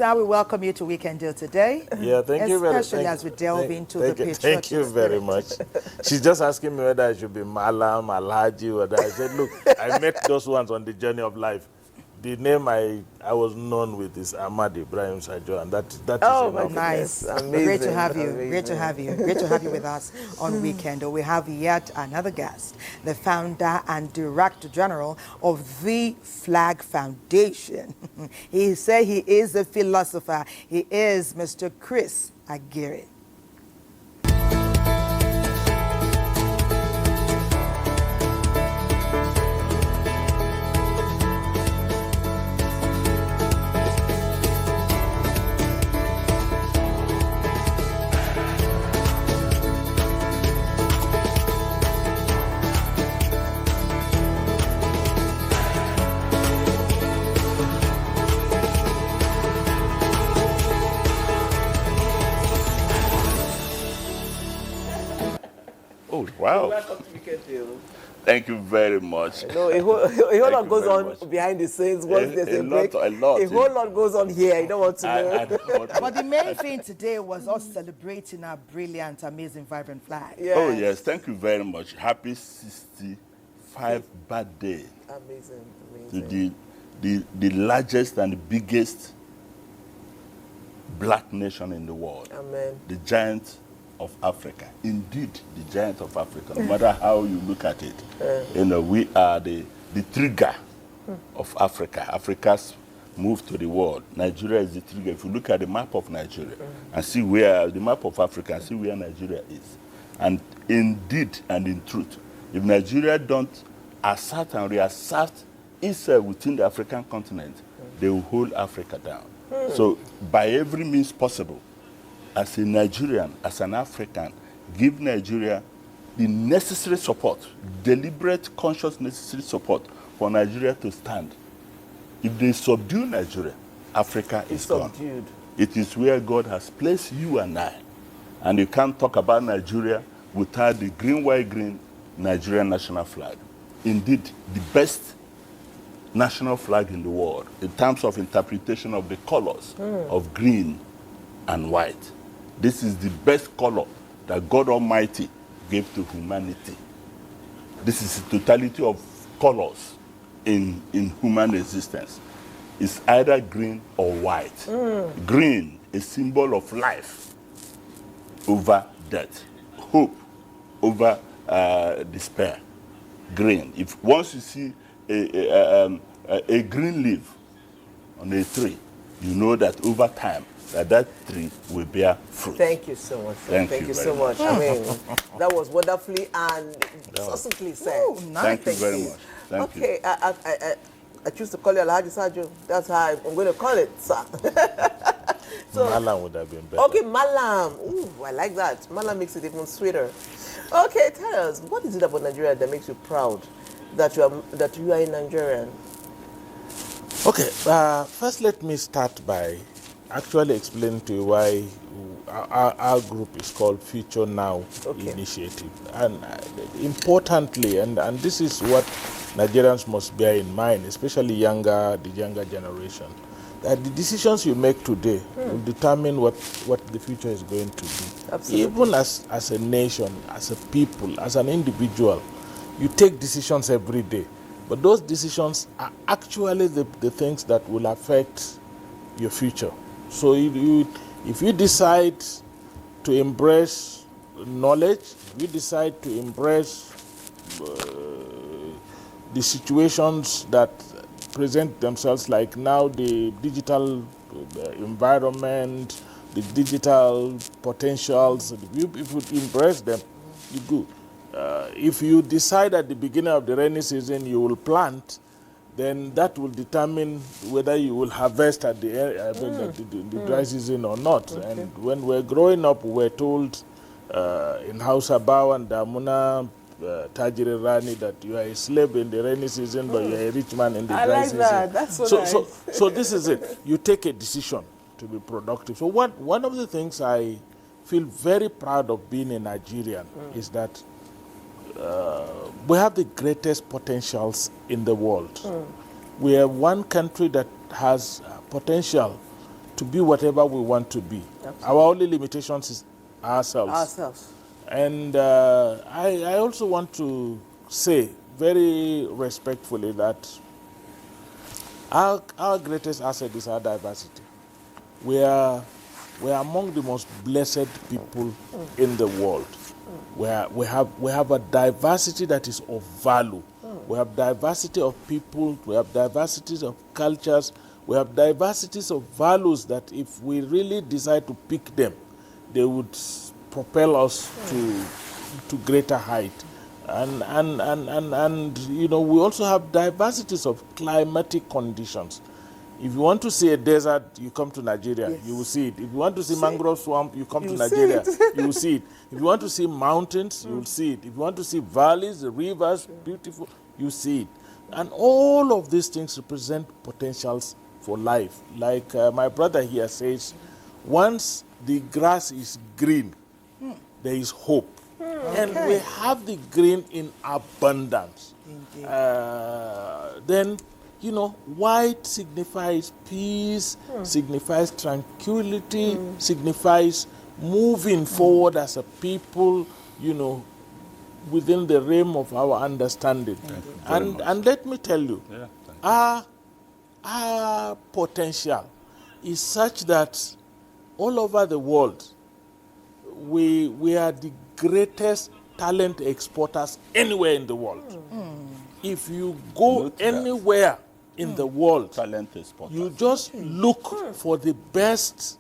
sir. We welcome you to Weekend Deal today. Yeah, thank you very much. Especially as we delve into the patriotic Thank you very much. She's just asking me whether I should be Malam, Alhaji, whether I said, look, I met those ones on the journey of life. The name I was known with is Ahmad Ibrahim Sajo, and that is enough. Nice. Amazing. Great to have you. Amazing. Great to have you. Great to have you with us on Weekend. We have yet another guest, the founder and director general of the Flag Foundation. He said he is a philosopher. He is Mr. Chris Aguirre. Wow. Welcome to Weekend Deal. Thank you very much. No, a whole lot goes on much. behind the scenes. Once there's a break, a lot. A whole lot goes on here. You don't want to know. But the main thing today was us celebrating our brilliant, amazing, vibrant flag. Yes. Oh, yes. Thank you very much. Happy 65th birthday Amazing, to amazing. the largest and the biggest black nation in the world. Amen. The giant of Africa. Indeed, the giant of Africa. No matter how you look at it, you know, we are the trigger of Africa. Africa's move to the world. Nigeria is the trigger. If you look at the map of Nigeria and see where the map of Africa and see where Nigeria is, and indeed and in truth, if Nigeria don't assert and reassert itself within the African continent, they will hold Africa down. So, by every means possible, as a Nigerian, as an African, give Nigeria the necessary support, deliberate, conscious, necessary support for Nigeria to stand. If they subdue Nigeria, Africa is gone. Subdued. It is where God has placed you and I. And you can't talk about Nigeria without the green, white, green Nigerian national flag. Indeed, the best national flag in the world in terms of interpretation of the colors of green and white. This is the best color that God Almighty gave to humanity. This is the totality of colors in human existence. It's either green or white. Green, a symbol of life over death, hope over despair. Green. If once you see a green leaf on a tree, you know that over time that tree will bear fruit. Thank you so much. Thank you so much. I mean, that was wonderfully and succinctly said. Ooh, nice. Thank you very much. Thank you. Okay, I choose to call you Alhaji Sajo. That's how I'm going to call it, sir. Malam would have been better. Okay, Malam. Ooh, I like that. Malam makes it even sweeter. Okay, tell us, what is it about Nigeria that makes you proud that you are a Nigerian? Okay, first let me start by actually explain to you why our group is called Future Now Initiative. And importantly, and this is what Nigerians must bear in mind, especially the younger generation, that the decisions you make today will determine what the future is going to be. Absolutely. Even as a nation, as a people, as an individual, you take decisions every day. But those decisions are actually the things that will affect your future. So if you decide to embrace knowledge, if you decide to embrace the situations that present themselves, like now the digital environment, the digital potentials, if you embrace them, you go. If you decide at the beginning of the rainy season you will plant, then that will determine whether you will harvest at the dry season or not. Okay. And when we're growing up, we're told in Hausa Baw and Damuna, Tajiri Rani, that you are a slave in the rainy season, but you are a rich man in the dry season. I like that. That's so nice. So this is it. You take a decision to be productive. So one of the things I feel very proud of being a Nigerian is that we have the greatest potentials in the world. We are one country that has potential to be whatever we want to be. Absolutely. Our only limitations is ourselves. And I also want to say very respectfully that our greatest asset is our diversity. We are among the most blessed people in the world. We have a diversity that is of value. We have diversity of people, we have diversities of cultures, we have diversities of values that if we really decide to pick them, they would propel us to greater height. And you know, we also have diversities of climatic conditions. If you want to see a desert, you come to Nigeria, you will see it. If you want to see mangrove swamp, you come to Nigeria, you will see it. If you want to see mountains, you will see it. If you want to see valleys, rivers, beautiful, you see it. And all of these things represent potentials for life. Like my brother here says, once the grass is green, there is hope. And we have the green in abundance. Then, you know, white signifies peace, signifies tranquility, signifies moving forward as a people, you know, within the realm of our understanding. And let me tell you, our potential is such that all over the world, we are the greatest talent exporters anywhere in the world. If you go anywhere in the world, Talent exporters. you just look for the best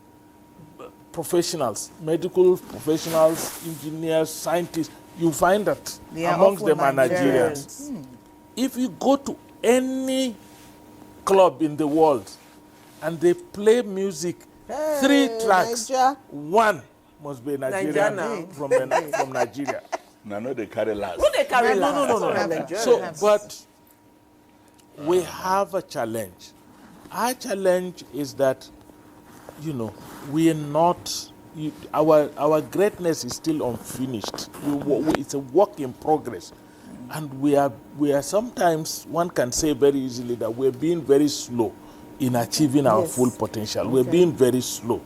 professionals, medical professionals, engineers, scientists. You find that amongst them are Nigerians. If you go to any club in the world and they play music, 3 tracks, one must be Nigerian from Nigeria. No, they carry last. Who they carry No. So, but we have a challenge. Our challenge is that, you know, we are not. Our greatness is still unfinished. It's a work in progress, and we are sometimes, one can say very easily that we're being very slow in achieving our full potential. We're being very slow.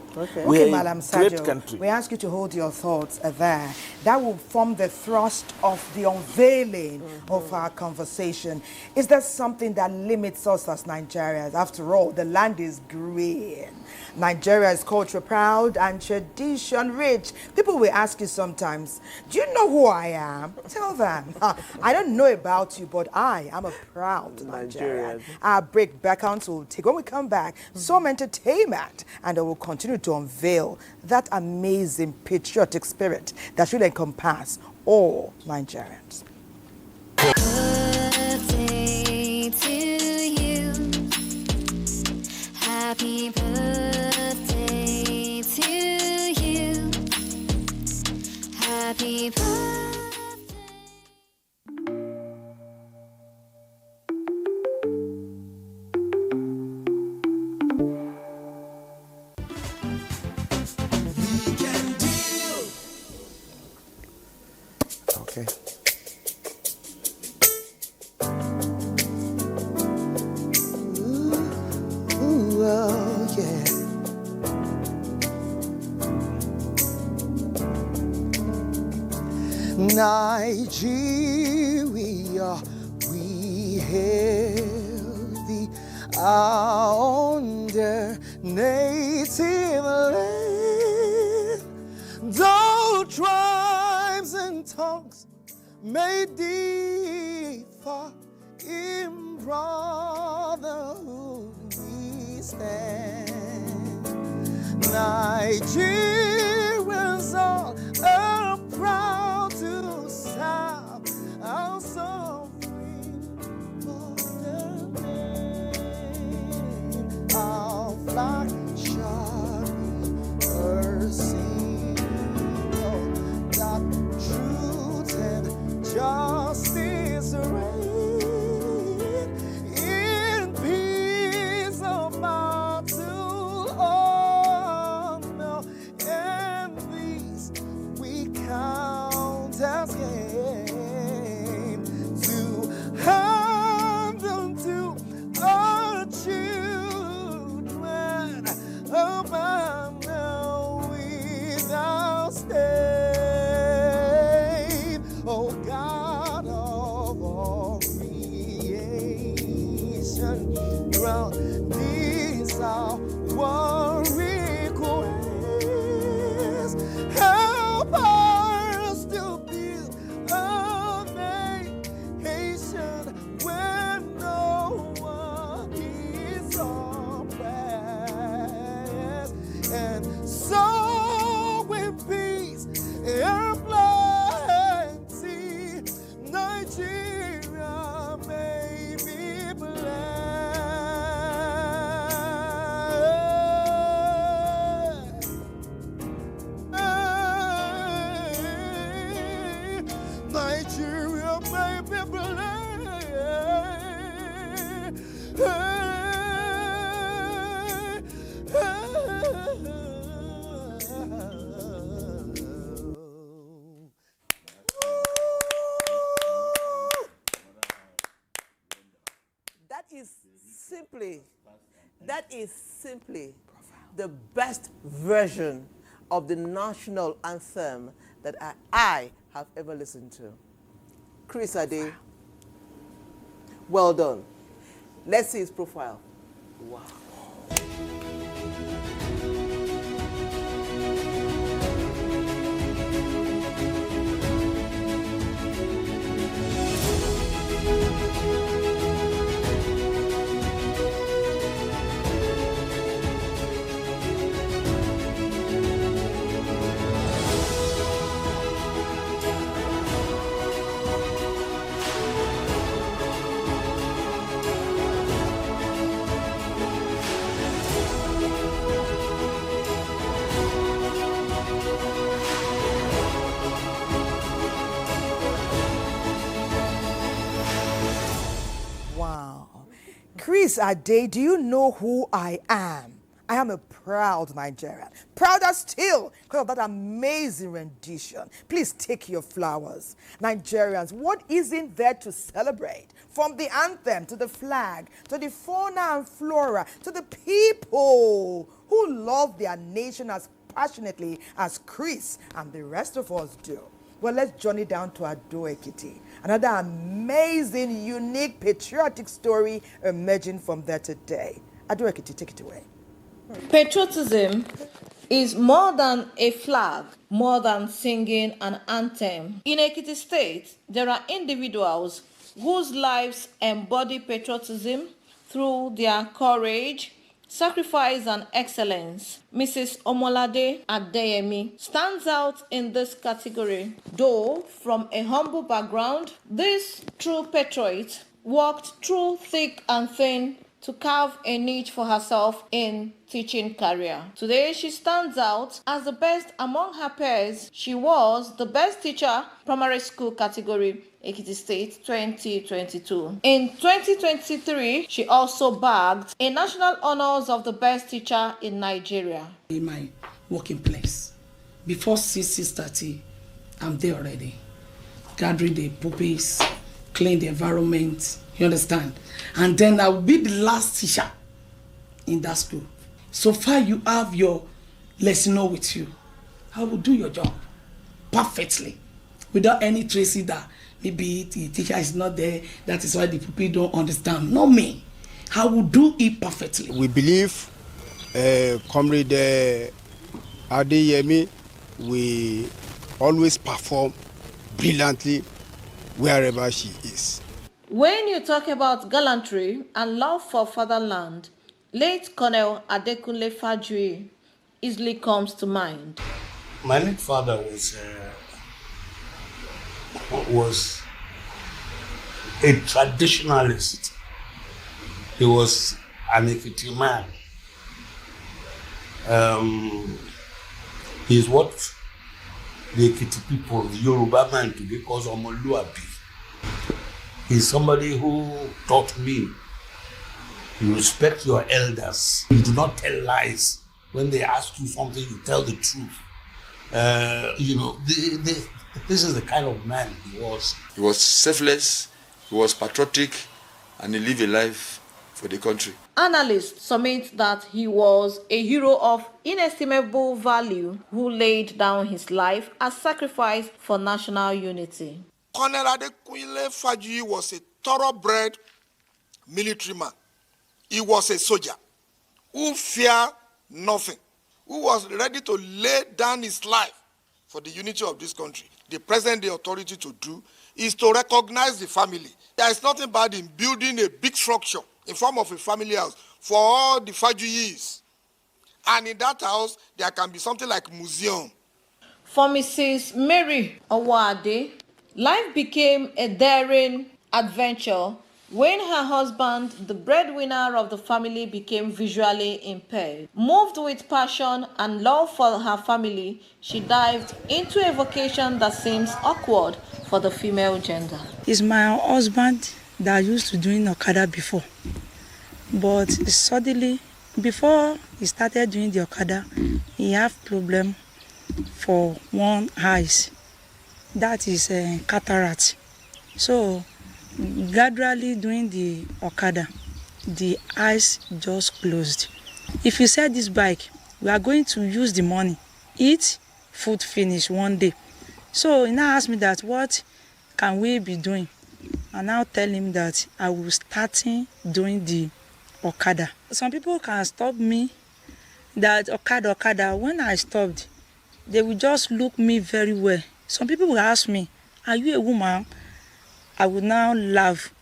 We're Madam a Sajo, great country. we ask you to hold your thoughts there. That will form the thrust of the unveiling of our conversation. Is there something that limits us as Nigerians? After all, the land is green. Nigeria is culture proud and tradition rich. People will ask you sometimes, do you know who I am? Tell them, I don't know about you, but I am a proud Nigerian. Our break back on to take. When we come back, some entertainment, and I will continue to unveil that amazing patriotic spirit that should encompass all Nigerians. Birthday to you. Happy birthday to you. Happy birthday. Okay. Ooh, oh, yeah. Nigeria, we hail thee, our own dear native land. Though tribes and tongues may differ, in brotherhood we stand. Nigerians all are proud to serve our sovereign motherland. Our flag shall be a symbol that truth and justice reign in peace of battle. Oh no, and these we count as gain to hand unto our children. That is simply the best version of the national anthem that I have ever listened to. Chris Ade, well done. Let's see his profile. Wow. Chris Ade, do you know who I am? I am a proud Nigerian. Prouder still because of that amazing rendition. Please take your flowers. Nigerians, what isn't there to celebrate? From the anthem to the flag, to the fauna and flora, to the people who love their nation as passionately as Chris and the rest of us do. Well, let's journey down to Ado-Ekiti. Another amazing, unique, patriotic story emerging from there today. Ado-Ekiti, take it away. Patriotism is more than a flag, more than singing an anthem. In Ekiti State, there are individuals whose lives embody patriotism through their courage, sacrifice, and excellence. Mrs. Omolade Adeyemi stands out in this category. Though from a humble background, this true patriot walked through thick and thin to carve a niche for herself in teaching career. Today, she stands out as the best among her peers. She was the best teacher, primary school category, Ekiti State 2022. In 2023, she also bagged a national honors of the best teacher in Nigeria. In my working place, before 6:30, I'm there already, gathering the pupils, clean the environment, you understand? And then I will be the last teacher in that school. So far you have your lesson with you, I will do your job perfectly without any traces that maybe the teacher is not there, that is why the people don't understand. Not me. I will do it perfectly. We believe Comrade Adeyemi will always perform brilliantly wherever she is. When you talk about gallantry and love for fatherland, late Colonel Adekunle Fajui easily comes to mind. My late father was a traditionalist. He was an Ekiti man. He's what the Ekiti people, the Yoruba man today calls Omoluabi. He's somebody who taught me you respect your elders. You do not tell lies. When they ask you something, you tell the truth. This is the kind of man he was. He was selfless, he was patriotic, and he lived a life for the country. Analysts submit that he was a hero of inestimable value who laid down his life as sacrifice for national unity. Colonel Adekunle Fajui was a thoroughbred military man. He was a soldier who feared nothing, who was ready to lay down his life for the unity of this country. The present-day authority to do is to recognize the family. There is nothing bad in building a big structure in form of a family house for all the Fajuyis. And in that house, there can be something like museum. For Mrs. Mary Owade, life became a daring adventure when her husband, the breadwinner of the family, became visually impaired. Moved with passion and love for her family, she dived into a vocation that seems awkward for the female gender. It's my husband that used to doing Okada before. But suddenly, before he started doing the Okada, he have problem for one eyes. That is cataract. So gradually doing the Okada, the eyes just closed. If you sell this bike, we are going to use the money, eat, food finish one day. So he now asked me that what can we be doing? I now tell him that I will start doing the Okada. Some people can stop me that Okada. When I stopped, they will just look me very well. Some people will ask me, are you a woman? I would now laugh.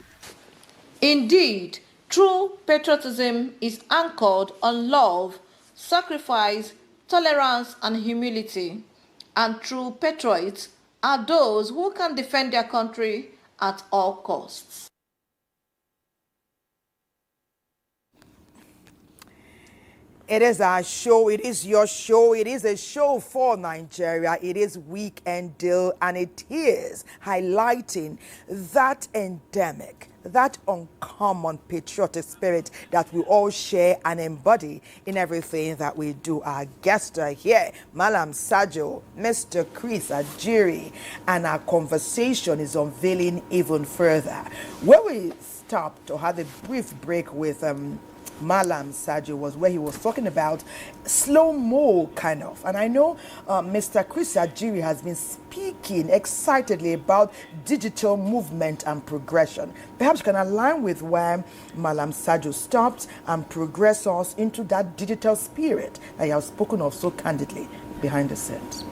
Indeed, true patriotism is anchored on love, sacrifice, tolerance, and humility. And true patriots are those who can defend their country at all costs. It is our show. It is your show. It is a show for Nigeria. It is Weekend Deal, and it is highlighting that endemic, that uncommon patriotic spirit that we all share and embody in everything that we do. Our guests are here, Malam Sajo, Mr. Chris Ajiri, and our conversation is unveiling even further. Where we stopped or had a brief break with Malam Sajo was where he was talking about slow-mo kind of. And I know Mr. Chris Ajiri has been speaking excitedly about digital movement and progression. Perhaps you can align with where Malam Sajo stopped and progress us into that digital spirit that you have spoken of so candidly behind the scenes.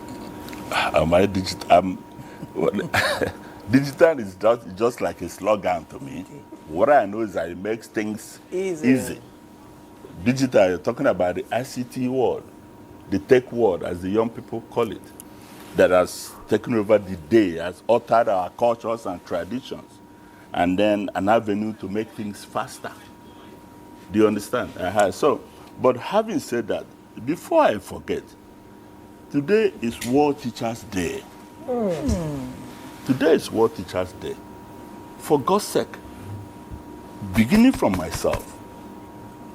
Digital is just like a slogan to me. What I know is that it makes things easy. Digital, you're talking about the ICT world, the tech world, as the young people call it, that has taken over the day, has altered our cultures and traditions, and then an avenue to make things faster. Do you understand? But having said that, before I forget, today is World Teachers' Day. Today is World Teachers' Day. For God's sake, beginning from myself,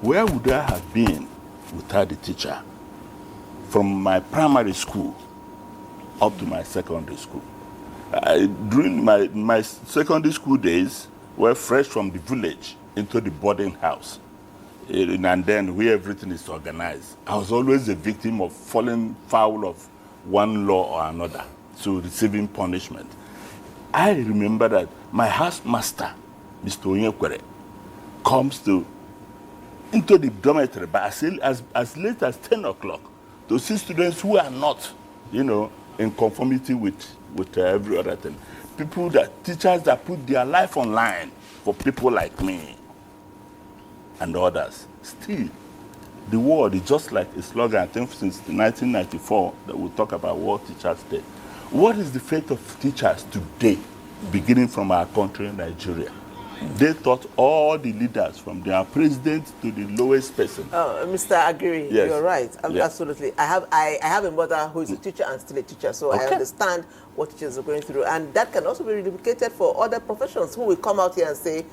where would I have been without the teacher? From my primary school up to my secondary school. During my secondary school days, were fresh from the village into the boarding house. And then where everything is organized. I was always a victim of falling foul of one law or another, so receiving punishment. I remember that my housemaster, Mr. Onyekwere, comes into the dormitory by as late as 10 o'clock to see students who are not, in conformity with every other thing. Teachers that put their life online for people like me and others. Still, the world is just like a slogan, I think since 1994, that we talk about World Teachers' Day. What is the fate of teachers today, beginning from our country, Nigeria? They taught all the leaders, from their president to the lowest person. Mr. Agiri, yes. You're right. Yes. Absolutely. I have a mother who is a teacher and still a teacher, so I understand what teachers are going through. And that can also be replicated for other professions who will come out here and say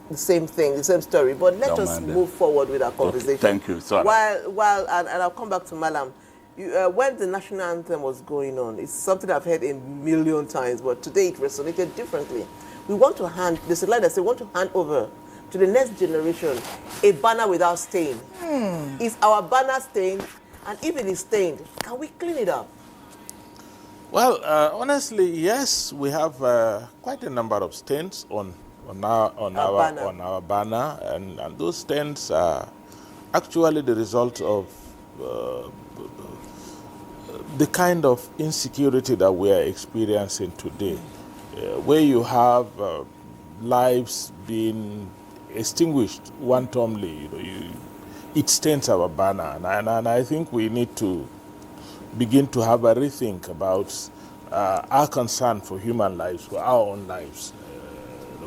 the same thing, the same story. But let us move forward with our conversation. Thank you. Sorry. And I'll come back to Malam. When the national anthem was going on, it's something I've heard a million times, but today it resonated differently. We want to there's a line that says, we want to hand over to the next generation a banner without stain. Is our banner stained? And if it is stained, can we clean it up? Well, honestly, yes, we have quite a number of stains on our banner, and those stains are actually the result of the kind of insecurity that we are experiencing today. Where you have lives being extinguished wantonly, it stains our banner. And I think we need to begin to have a rethink about our concern for human lives, for our own lives.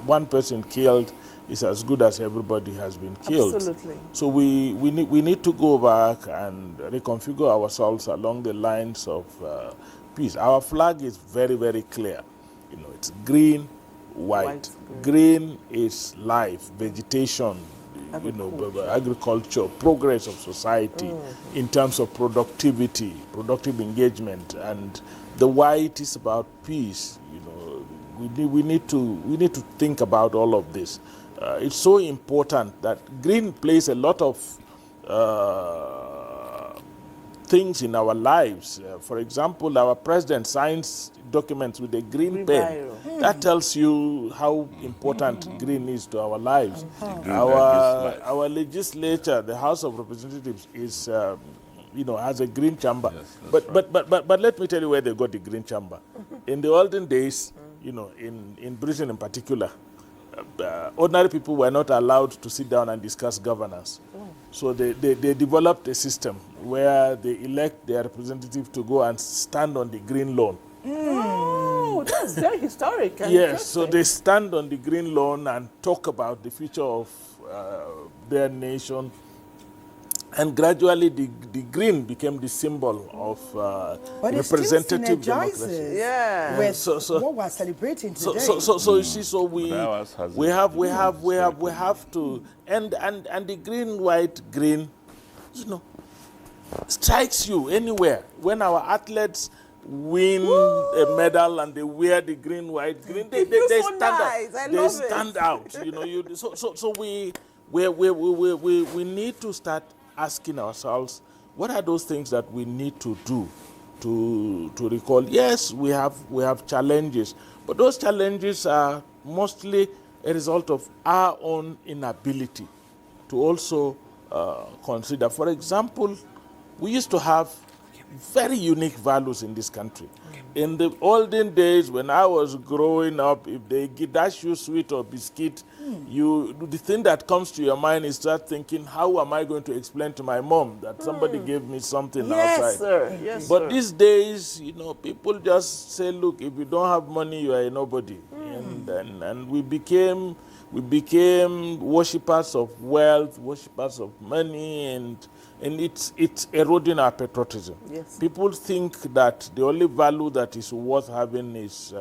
one person killed is as good as everybody has been killed. Absolutely. So we need to go back and reconfigure ourselves along the lines of peace. Our flag is very, very clear. You know, it's green, white. Green is life, vegetation, agriculture, progress of society in terms of productivity, productive engagement, and the white is about peace. You know, we need to think about all of this. It's so important that green plays a lot of things in our lives. For example, our president signs documents with a green pen. That tells you how important green is to our lives. Our legislature, the House of Representatives, is has a green chamber. Yes, but let me tell you where they got the green chamber. In the olden days, in Britain in particular, ordinary people were not allowed to sit down and discuss governance. So they developed a system where they elect their representative to go and stand on the green lawn. Oh, that's very historic. Yes, so they stand on the green lawn and talk about the future of their nation. And gradually the green became the symbol of representative democracy. Yeah. What we're celebrating today. So you see, we have to and the green, white, green, strikes you anywhere. When our athletes win a medal and they wear the green, white, green, they stand out. They stand out. So we need to start asking ourselves, what are those things that we need to do to recall? Yes, we have challenges, but those challenges are mostly a result of our own inability to also consider. For example, we used to have very unique values in this country. In the olden days, when I was growing up, if they dash you sweet or biscuit, the thing that comes to your mind is start thinking, how am I going to explain to my mom that somebody gave me something outside? Sir. Yes, but sir. these days, people just say, look, if you don't have money, you are a nobody. And we became worshippers of wealth, worshippers of money, and it's eroding our patriotism. Yes. People think that the only value that is worth having is,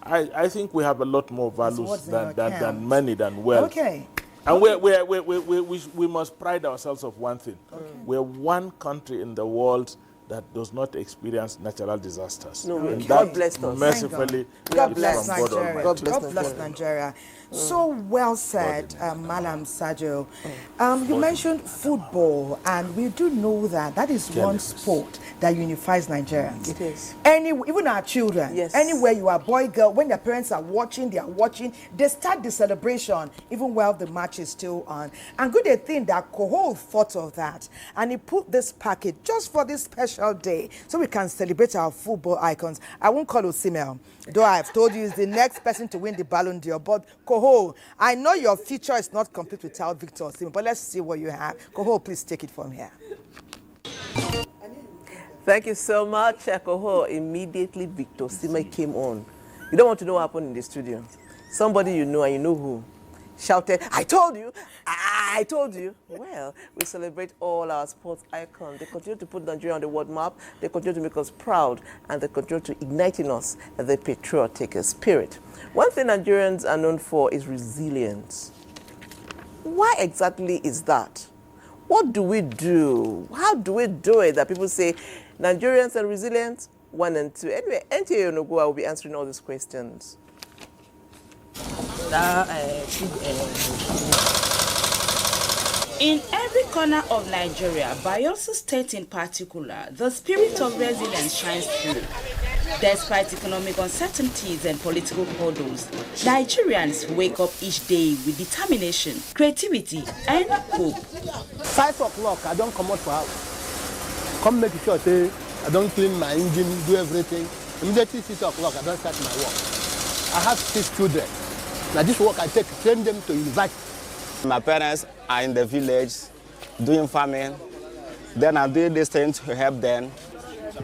I think we have a lot more values than money, than wealth. Okay. And we must pride ourselves of one thing. Okay. We're one country in the world that does not experience natural disasters. No, and God bless us. Mercifully, God bless from God Nigeria. Almighty. God bless Nigeria. So well said, Malam Sajo. You mentioned football, and we do know that is one sport that unifies Nigerians. It is. Even our children. Yes. Anywhere you are, boy, girl, when their parents are watching, they start the celebration even while the match is still on. And good they think that Kohol thought of that, and he put this package just for this special day, so we can celebrate our football icons. I won't call Osimhen, though I've told you he's the next person to win the Ballon d'Or, but Kohol, I know your future is not complete without Victor Osimhen, but let's see what you have. Kohol, please take it from here. Thank you so much, Kohol. Immediately, Victor Osimhen came on. You don't want to know what happened in the studio. Somebody you know, and you know who, shouted, I told you, I told you. Well, we celebrate all our sports icons. They continue to put Nigeria on the world map. They continue to make us proud, and they continue to ignite in us the patriotic spirit. One thing Nigerians are known for is resilience. Why exactly is that? What do we do? How do we do it that people say Nigerians are resilient? 1 and 2. Anyway, NTA Onogoa will be answering all these questions. In every corner of Nigeria, Bayelsa State in particular, the spirit of resilience shines through. Despite economic uncertainties and political hurdles, Nigerians wake up each day with determination, creativity, and hope. 5 o'clock, I don't come out for house. Come make sure I don't clean my engine, do everything. Immediately 6 o'clock, I don't start my work. I have 6 children. Now this work I train them to university. My parents are in the village doing farming. Then I'm doing this thing to help them.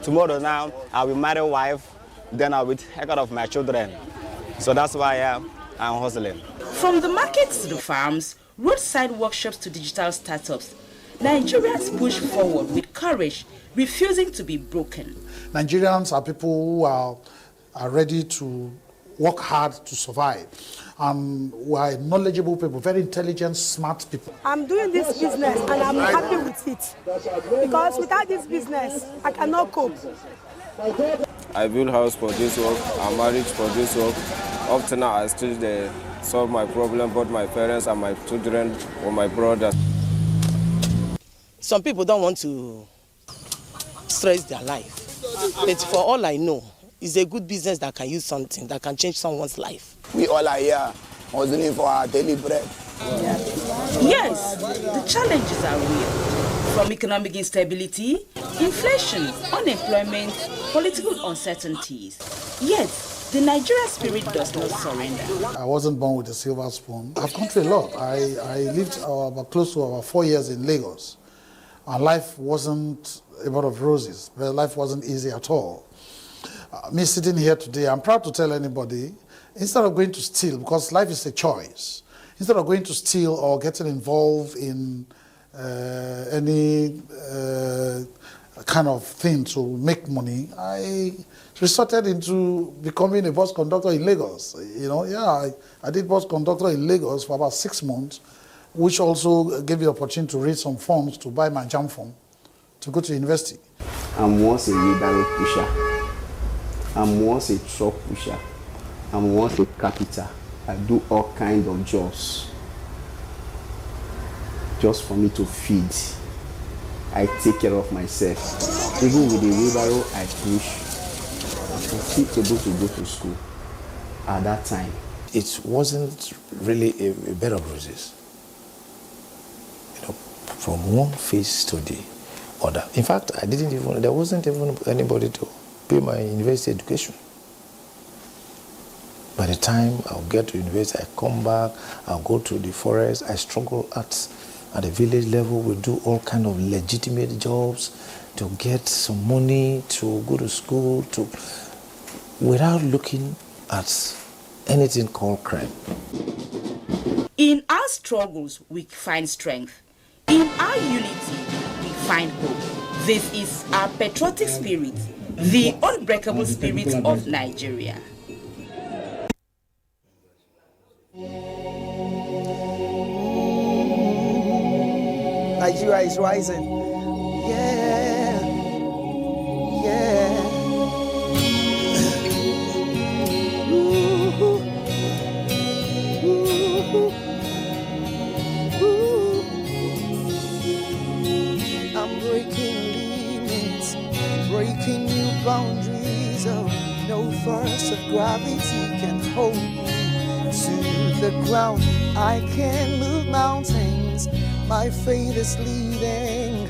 Tomorrow now, I will marry a wife. Then I will take care of my children. So that's why and hustling. From the markets to the farms, roadside workshops to digital startups, Nigerians push forward with courage, refusing to be broken. Nigerians are people who are ready to work hard to survive. We are knowledgeable people, very intelligent, smart people. I'm doing this business and I'm happy with it. Because without this business, I cannot cope. I build house for this work, I'm married for this work. Up to now, I still solve my problem, both my parents and my children or my brothers. Some people don't want to stress their life. But for all I know, it's a good business that can use something, that can change someone's life. We all are here hustling for our daily bread. Yes, the challenges are real. From economic instability, inflation, unemployment, political uncertainties. Yet, the Nigerian spirit does not surrender. I wasn't born with a silver spoon. I've gone through a lot. I lived about close to about 4 years in Lagos. And life wasn't a bed of roses. Life wasn't easy at all. Me sitting here today, I'm proud to tell anybody, instead of going to steal, because life is a choice, instead of going to steal or getting involved in any kind of thing to make money, I resorted into becoming a bus conductor in Lagos. I did bus conductor in Lagos for about 6 months, which also gave me the opportunity to raise some funds to buy my jam form to go to university. I'm once a wheelbarrow pusher. I'm once a truck pusher. I'm once a carpenter. I do all kinds of jobs just for me to feed. I take care of myself. Even with the wheelbarrow I push, I'm still able to go to school at that time. It wasn't really a bed of roses. From one phase to the other. In fact, there wasn't even anybody to pay my university education. By the time I'll get to university, I come back, I'll go to the forest, I struggle at the village level, we do all kind of legitimate jobs to get some money, to go to school, without looking at anything called crime. In our struggles, we find strength. In our unity, we find hope. This is our patriotic spirit, the unbreakable spirit of Nigeria. Nigeria is rising. Yeah. Yeah. Ooh. Ooh. Ooh. I'm breaking limits, breaking new boundaries. Oh, no force of gravity can hold me to the ground. I can move mountains. My faith is leading.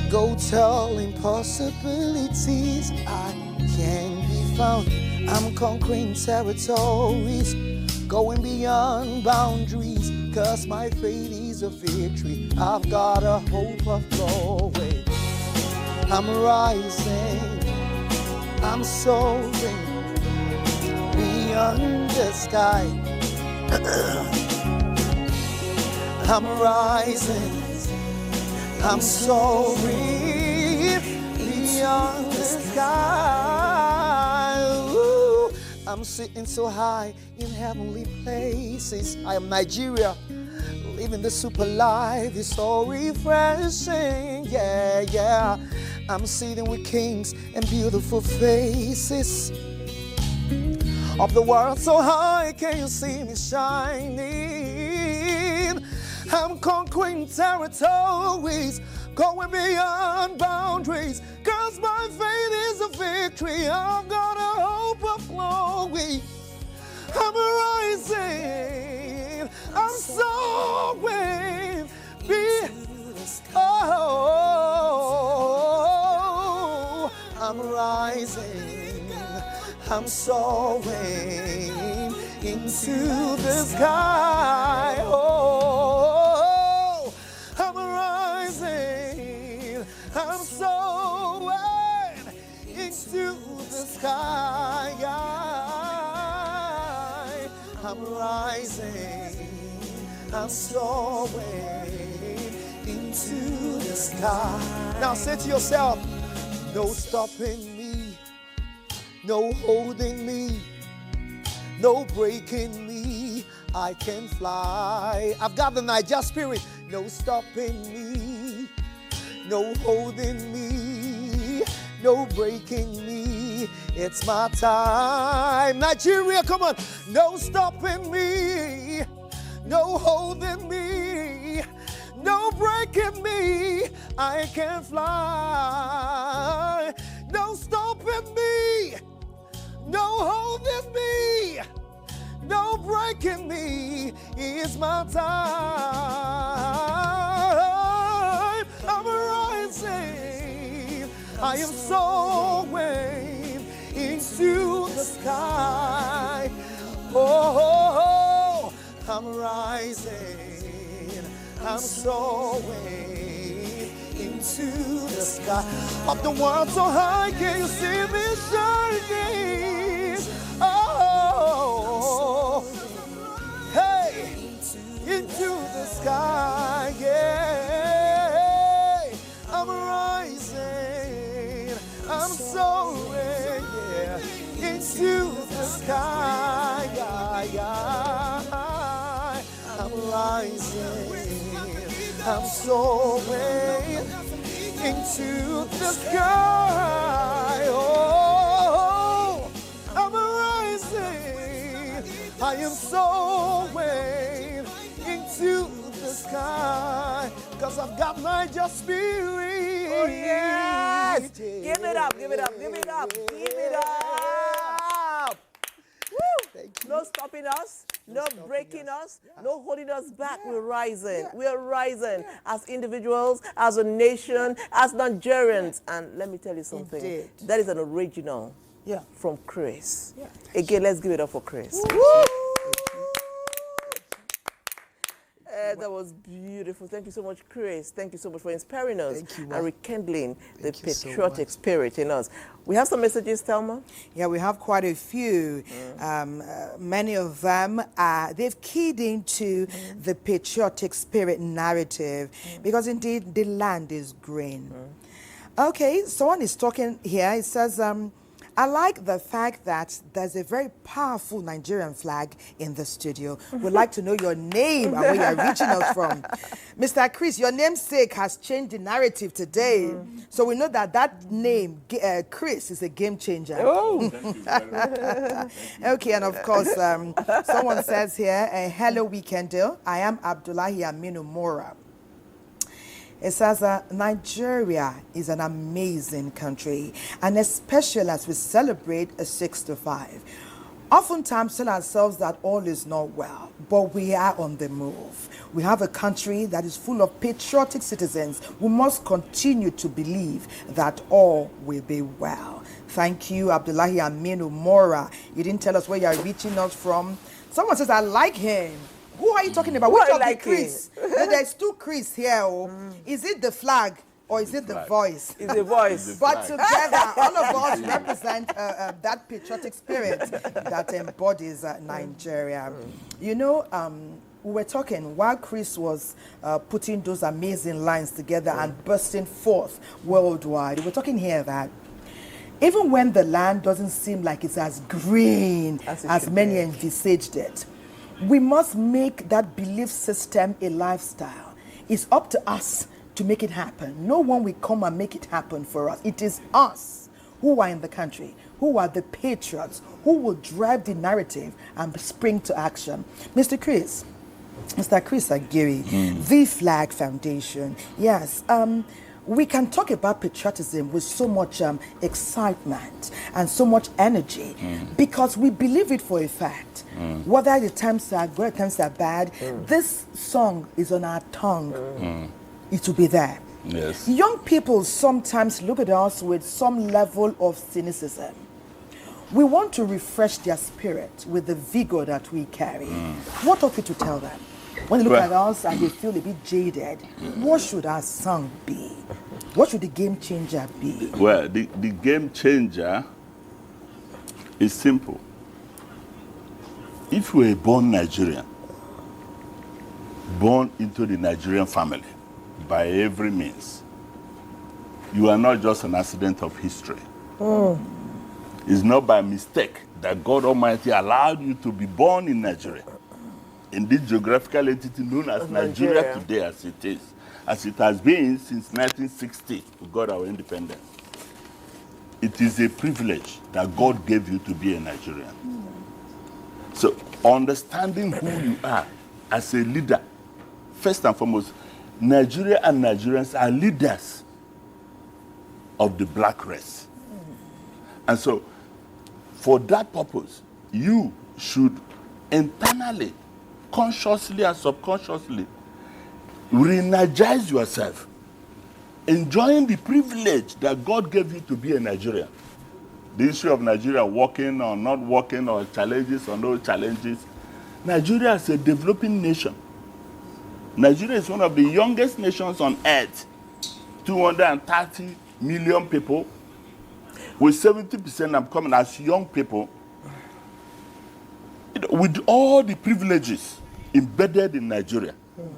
Go tell impossibilities I can be found. I'm conquering territories, going beyond boundaries, 'cause my faith is a victory. I've got a hope of glory. I'm rising, I'm soaring beyond the sky. I'm rising, I'm soaring beyond the sky. Ooh, I'm sitting so high in heavenly places. I am Nigeria, living the super life. It's so refreshing, yeah, yeah. I'm sitting with kings and beautiful faces. Of the world so high, can you see me shining? I'm conquering territories, going beyond boundaries, 'cause my faith is a victory. I've got a hope of glory. I'm rising, I'm soaring. Oh, I'm rising, I'm soaring into the sky. Oh, I'm rising, I'm soaring into the sky. I'm rising, I'm soaring into the sky. Now say to yourself, no stopping me, no holding me, no breaking me, I can fly. I've got the Niger spirit, no stopping me, no holding me, no breaking me, it's my time. Nigeria, come on, no stopping me, no holding me, no breaking me, I can fly. No stopping me, no holding me, no breaking me, it's my time. I'm rising, I am soaring into the sky. Oh, I'm rising, I'm soaring into the sky. Up the world so high, can you see me shining? Oh, hey, into the sky, yeah. I'm rising, I'm soaring, yeah, into the sky, yeah. I'm rising, I'm soaring into the sky. Oh, I'm rising, I am soaring into the sky, because I've got my just spirit. Oh, yes! Give it up, give it up, give it up, give it up. Woo! No stopping us, no breaking us, no holding us back. We're rising. We're rising as individuals, as a nation, as Nigerians. And let me tell you something. Indeed. That is an original from Chris. Yeah. Again, let's give it up for Chris. That was beautiful. Thank you so much, Chris. Thank you so much for inspiring us and rekindling the patriotic spirit in us. We have some messages, Thelma? Yeah, we have quite a few. Many of them, they've keyed into the patriotic spirit narrative because indeed the land is green. Okay, someone is talking here. It says, I like the fact that there's a very powerful Nigerian flag in the studio. We'd like to know your name and where you're reaching us from. Mr. Chris, your namesake has changed the narrative today. So we know that that name, Chris, is a game changer. Oh. Okay, and of course, someone says here, hello, Weekender. I am Abdullahi Aminu Mora. It says Nigeria is an amazing country, and especially as we celebrate a 6-5. Oftentimes tell ourselves that all is not well, but we are on the move. We have a country that is full of patriotic citizens. We must continue to believe that all will be well. Thank you, Abdullahi Aminu Mora. You didn't tell us where you're reaching us from. Someone says, I like him. Who are you talking about? Which of the Chris? There's two Chris here. Is it the flag or is it the voice? It's the voice. But together, all of us represent that patriotic spirit that embodies Nigeria. You know, we were talking while Chris was putting those amazing lines together and bursting forth worldwide. We were talking here that even when the land doesn't seem like it's as green as many envisaged it, we must make that belief system a lifestyle. It's up to us to make it happen. No one will come and make it happen for us. It is us who are in the country, who are the patriots, who will drive the narrative and spring to action. Mr. Chris Aguirre, the Flag Foundation. Yes, we can talk about patriotism with so much excitement and so much energy because we believe it for a fact. Whether the times are good, times are bad, this song is on our tongue. It will be there. Yes. Young people sometimes look at us with some level of cynicism. We want to refresh their spirit with the vigor that we carry. What ought we to tell them? When they look at us and they feel a bit jaded, what should our song be? What should the game changer be? Well, the game changer is simple. If you were born Nigerian, born into the Nigerian family by every means, you are not just an accident of history. It's not by mistake that God Almighty allowed you to be born in Nigeria, in this geographical entity known as Nigeria today, as it has been since 1960, we got our independence. It is a privilege that God gave you to be a Nigerian. So understanding who you are as a leader, first and foremost, Nigeria and Nigerians are leaders of the black race. And so for that purpose, you should internally, consciously and subconsciously re-energize yourself, enjoying the privilege that God gave you to be a Nigerian. The issue of Nigeria working or not working, or challenges or no challenges, Nigeria is a developing nation. Nigeria is one of the youngest nations on earth, 230 million people, with 70% of coming as young people, with all the privileges embedded in Nigeria,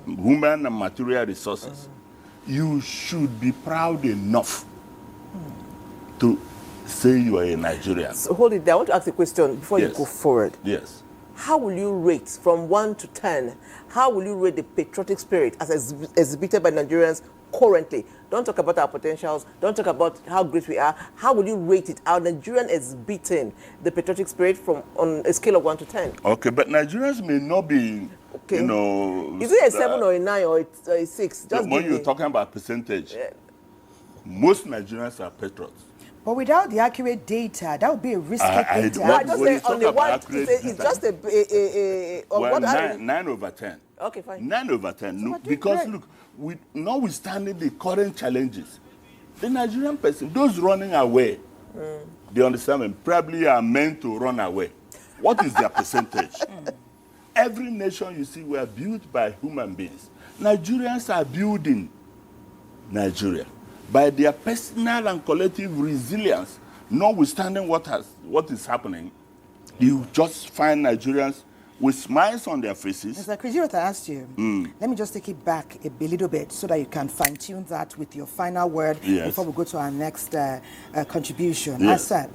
human and material resources. You should be proud enough to say you are a Nigerian. So hold it there. I want to ask a question before you go forward. Yes. How will you rate from 1 to 10? How will you rate the patriotic spirit as exhibited by Nigerians currently? Don't talk about our potentials. Don't talk about how great we are. How will you rate it? Our Nigerian is beating the patriotic spirit from on a scale of 1 to 10. Okay, but Nigerians may not be, you know... Is it a 7 or a 9 or a 6? Just when you're talking about percentage, most Nigerians are patriots. But without the accurate data, that would be a risky thing to I just say on the one, it's just a well, 9 over 10. Okay, fine. 9 over 10. No, because look, notwithstanding the current challenges, the Nigerian person, those running away, they understand me, probably are meant to run away. What is their percentage? Every nation you see were built by human beings. Nigerians are building Nigeria by their personal and collective resilience, notwithstanding what is happening. You just find Nigerians with smiles on their faces. Mr. Chris, I asked you, let me just take it back a little bit so that you can fine-tune that with your final word before we go to our next contribution. Yes. I said,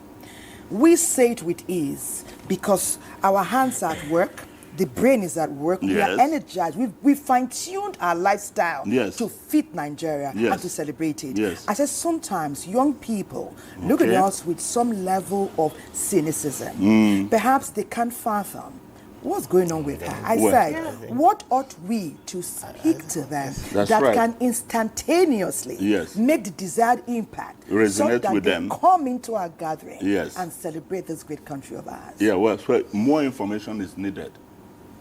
we say it with ease because our hands are at work, the brain is at work, we are energized, we fine-tuned our lifestyle to fit Nigeria and to celebrate it. I said sometimes young people look at us with some level of cynicism. Perhaps they can't fathom what's going on with her. I said, what ought we to speak to them that can instantaneously make the desired impact so that with they them. Come into our gathering and celebrate this great country of ours? Yeah, well, so more information is needed.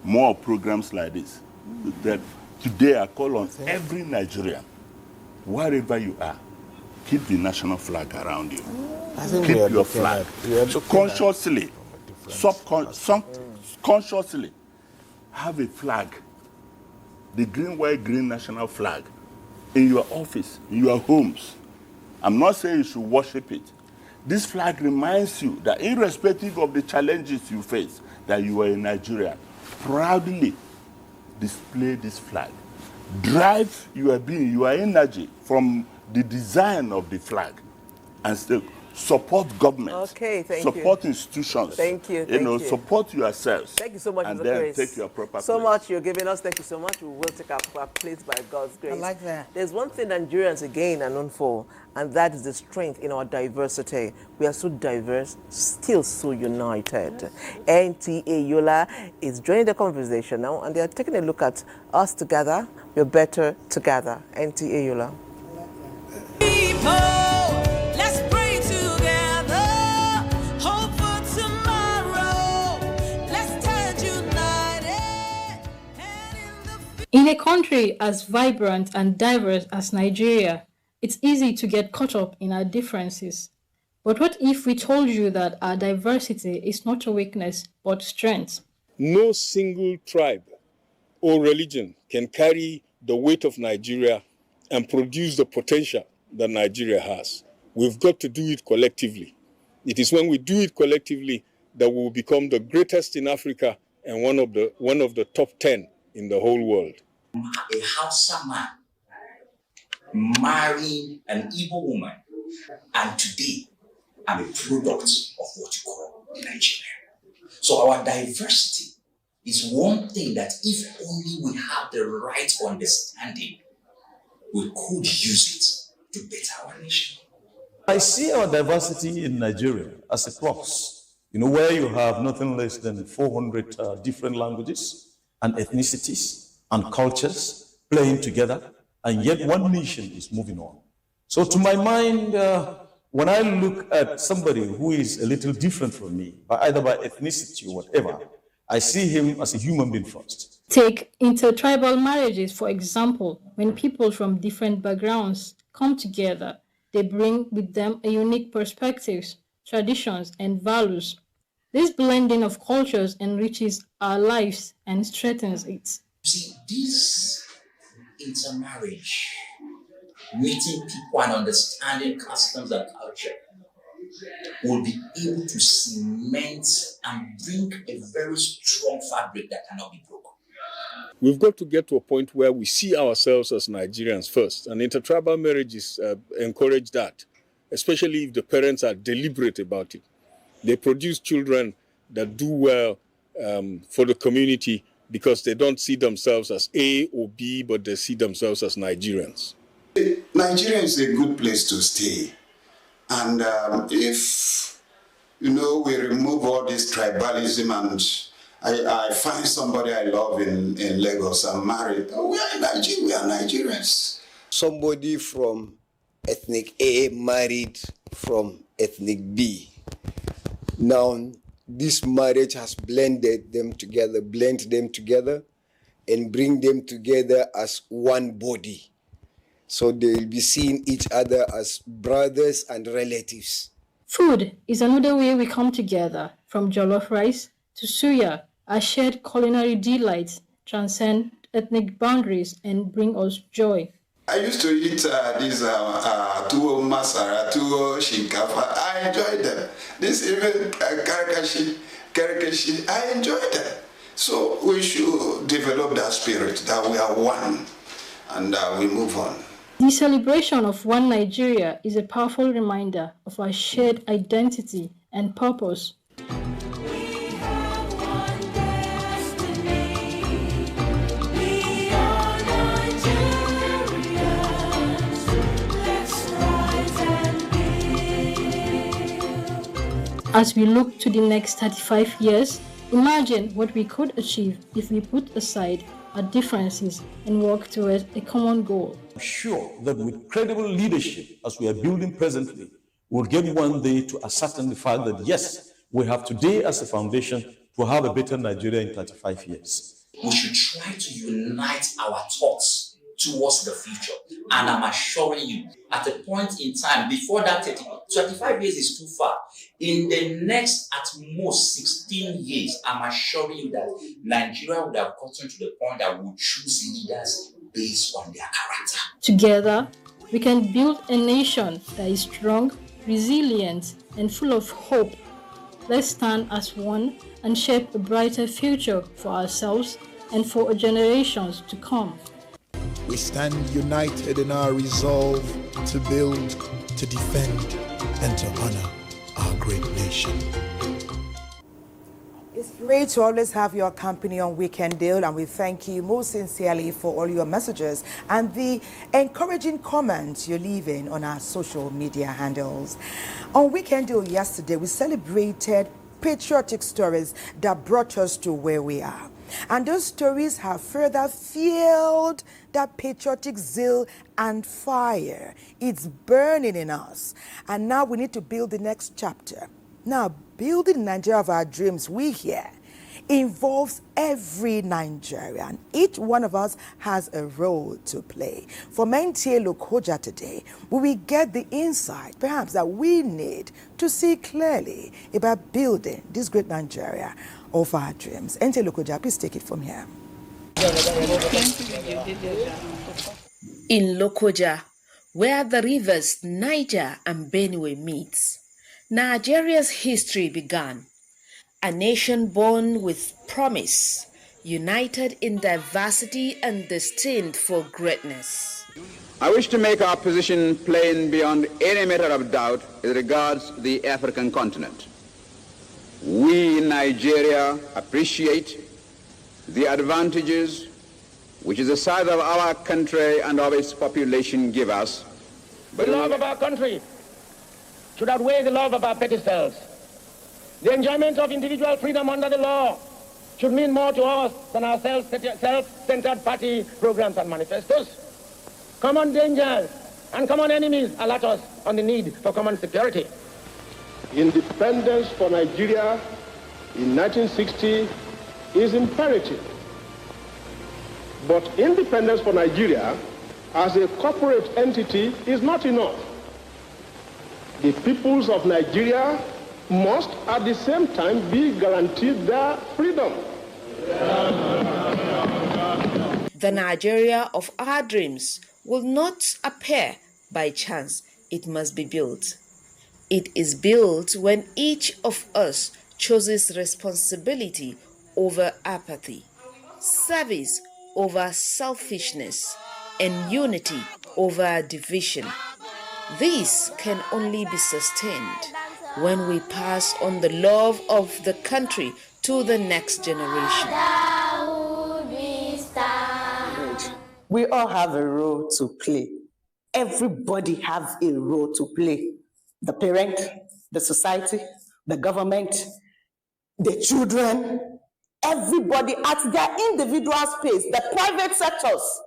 More programs like this. That today I call on every Nigerian, wherever you are, keep the national flag around you. Keep your flag. Consciously, consciously, have a flag, the green, white, green national flag, in your office, in your homes. I'm not saying you should worship it. This flag reminds you that irrespective of the challenges you face, that you are a Nigerian. Proudly display this flag. Drive your being, your energy from the design of the flag, and still support government. Support institutions. Thank you. Support yourselves. Thank you so much, and Mr. then Chris. take your proper so place. much you're giving us. Thank you so much. We will take our proper place by God's grace. I like that. There's one thing Nigerians again are known for, and that is the strength in our diversity. We are so diverse, still so united. NTA Yola is joining the conversation now, and they are taking a look at us together. We're better together. NTA Yola. In a country as vibrant and diverse as Nigeria, it's easy to get caught up in our differences. But what if we told you that our diversity is not a weakness, but strength? No single tribe or religion can carry the weight of Nigeria and produce the potential that Nigeria has. We've got to do it collectively. It is when we do it collectively that we will become the greatest in Africa and one of the top 10 in the whole world. A Hausa man marrying an Igbo woman, and today I'm a product of what you call Nigeria. So our diversity is one thing that if only we have the right understanding, we could use it to better our nation. I see our diversity in Nigeria as a plus, where you have nothing less than 400 different languages and ethnicities and cultures playing together, and yet one nation is moving on. So to my mind, when I look at somebody who is a little different from me, either by ethnicity or whatever, I see him as a human being first. Take intertribal marriages, for example. When people from different backgrounds come together, they bring with them a unique perspectives, traditions, and values. This blending of cultures enriches our lives and strengthens it. See, this intermarriage, meeting people and understanding customs and culture, will be able to cement and bring a very strong fabric that cannot be broken. We've got to get to a point where we see ourselves as Nigerians first, and intertribal marriages encourage that, especially if the parents are deliberate about it. They produce children that do well for the community because they don't see themselves as A or B, but they see themselves as Nigerians. Nigeria is a good place to stay. And if, we remove all this tribalism and I find somebody I love in Lagos, I'm married, we are in Nigeria, we are Nigerians. Somebody from ethnic A married from ethnic B. Now, this marriage has blended them together, and bring them together as one body. So they'll be seeing each other as brothers and relatives. Food is another way we come together. From jollof rice to suya, our shared culinary delights transcend ethnic boundaries and bring us joy. I used to eat these tuwo masara, tuwo shinkafa. I enjoyed them. This even karakashi, I enjoyed them. So we should develop that spirit that we are one and we move on. The celebration of One Nigeria is a powerful reminder of our shared identity and purpose. As we look to the next 35 years, imagine what we could achieve if we put aside our differences and work towards a common goal. I'm sure that with credible leadership, as we are building presently, we'll get one day to ascertain the fact that yes, we have today as a foundation to have a better Nigeria in 35 years. We should try to unite our thoughts towards the future. And I'm assuring you, at a point in time, before that 25 years is too far. In the next, at most 16 years, I'm assuring you that Nigeria would have gotten to the point that we would choose leaders based on their character. Together, we can build a nation that is strong, resilient, and full of hope. Let's stand as one and shape a brighter future for ourselves and for generations to come. We stand united in our resolve to build, to defend, and to honor our great nation. It's great to always have your company on Weekend Deal, and we thank you most sincerely for all your messages and the encouraging comments you're leaving on our social media handles. On Weekend Deal yesterday, we celebrated patriotic stories that brought us to where we are. And those stories have further fueled that patriotic zeal and fire. It's burning in us. And now we need to build the next chapter. Now, building Nigeria of our dreams, we here, involves every Nigerian. Each one of us has a role to play. From NTA Lokoja today, we will get the insight, perhaps, that we need to see clearly about building this great Nigeria of our dreams. NTA Lokoja, please take it from here. In Lokoja, where the rivers Niger and Benue meet, Nigeria's history began. A nation born with promise, united in diversity and destined for greatness. I wish to make our position plain beyond any matter of doubt as regards the African continent. We in Nigeria appreciate the advantages which the size of our country and of its population give us. The love of our country should outweigh the love of our petty selves. The enjoyment of individual freedom under the law should mean more to us than our self-centered party programs and manifestos. Common dangers and common enemies alert us on the need for common security. Independence for Nigeria in 1960 is imperative. But independence for Nigeria as a corporate entity is not enough. The peoples of Nigeria must at the same time be guaranteed their freedom. The Nigeria of our dreams will not appear by chance. It must be built. It is built when each of us chooses responsibility over apathy, service over selfishness, and unity over division. This can only be sustained when we pass on the love of the country to the next generation. We all have a role to play. Everybody has a role to play. The parent, the society, the government, the children, everybody at their individual space, the private sectors,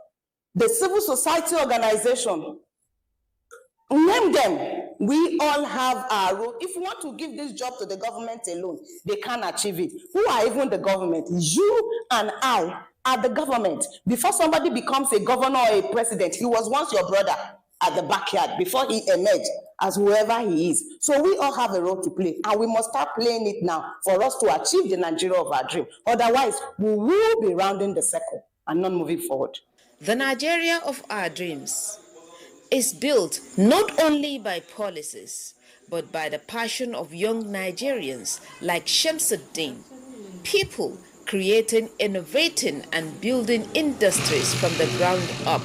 the civil society organization. Name them. We all have our role. If we want to give this job to the government alone, they can't achieve it. Who are even the government? You and I are the government. Before somebody becomes a governor or a president, he was once your brother at the backyard before he emerged as whoever he is. So we all have a role to play, and we must start playing it now for us to achieve the Nigeria of our dream. Otherwise, we will be rounding the circle and not moving forward. The Nigeria of our dreams is built not only by policies, but by the passion of young Nigerians like Shamsuddin, people creating, innovating, and building industries from the ground up.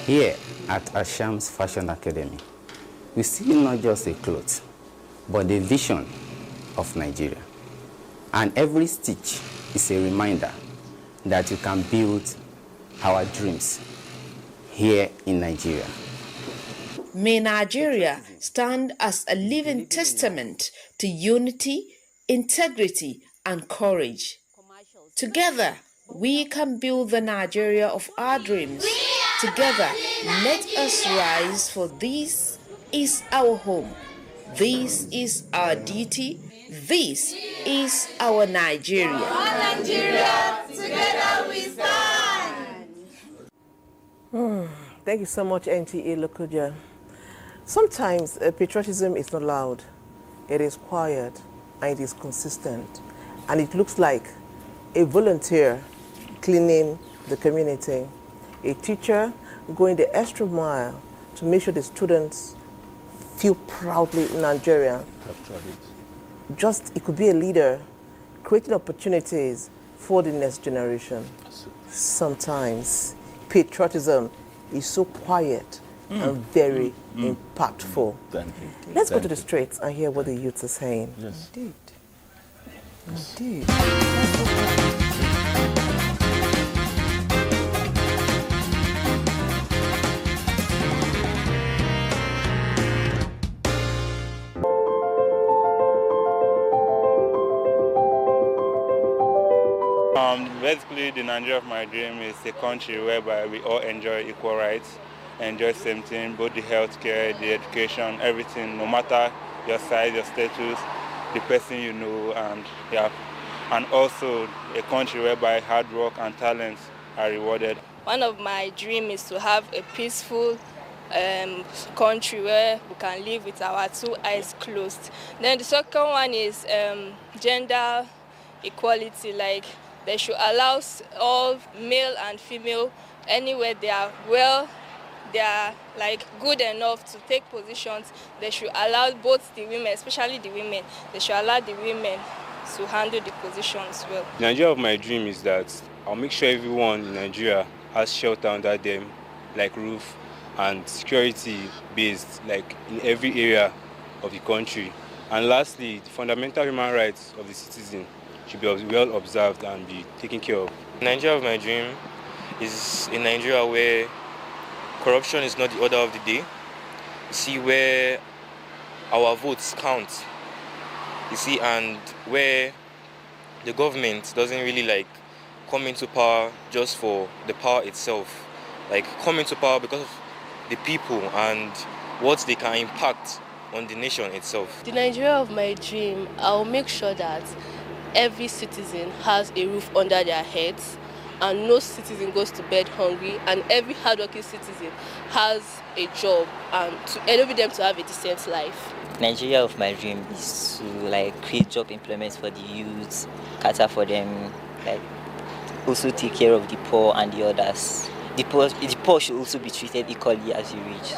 Here at Asham's Fashion Academy, we see not just a cloth, but the vision of Nigeria. And every stitch is a reminder that we can build our dreams here in Nigeria. May Nigeria stand as a living testament to unity, integrity, and courage. Together, we can build the Nigeria of our dreams. Together, let us rise, for this is our home. This is our duty. This is our Nigeria. One Nigeria, together we stand. Thank you so much, NTA Lokoja. Sometimes patriotism is not loud. It is quiet and it is consistent. And it looks like a volunteer cleaning the community, a teacher going the extra mile to make sure the students feel proudly Nigerian. It could be a leader creating opportunities for the next generation. Sometimes patriotism is so quiet and very impactful. Thank you. Let's go to the streets and hear what the youth are saying. Yes. Indeed. Indeed. Basically, the Nigeria of my dream is a country whereby we all enjoy equal rights, enjoy same thing, both the healthcare, the education, everything, no matter your size, your status, the person you know, and also a country whereby hard work and talents are rewarded. One of my dreams is to have a peaceful country where we can live with our two eyes closed. Then the second one is gender equality, like they should allow all male and female, anywhere they are like good enough to take positions, they should allow both the women, especially the women, they should allow the women to handle the positions well. The Nigeria of my dream is that I'll make sure everyone in Nigeria has shelter under them, like roof, and security based, like in every area of the country. And lastly, the fundamental human rights of the citizen should be well observed and be taken care of. Nigeria of my dream is a Nigeria where corruption is not the order of the day. You see, where our votes count. You see, and where the government doesn't really like come into power just for the power itself. Like come into power because of the people and what they can impact on the nation itself. The Nigeria of my dream, I'll make sure that every citizen has a roof under their heads and no citizen goes to bed hungry, and every hardworking citizen has a job and to enable them to have a decent life. Nigeria of my dream is to create job employment for the youths, cater for them, also take care of the poor and the others. The poor should also be treated equally as the rich.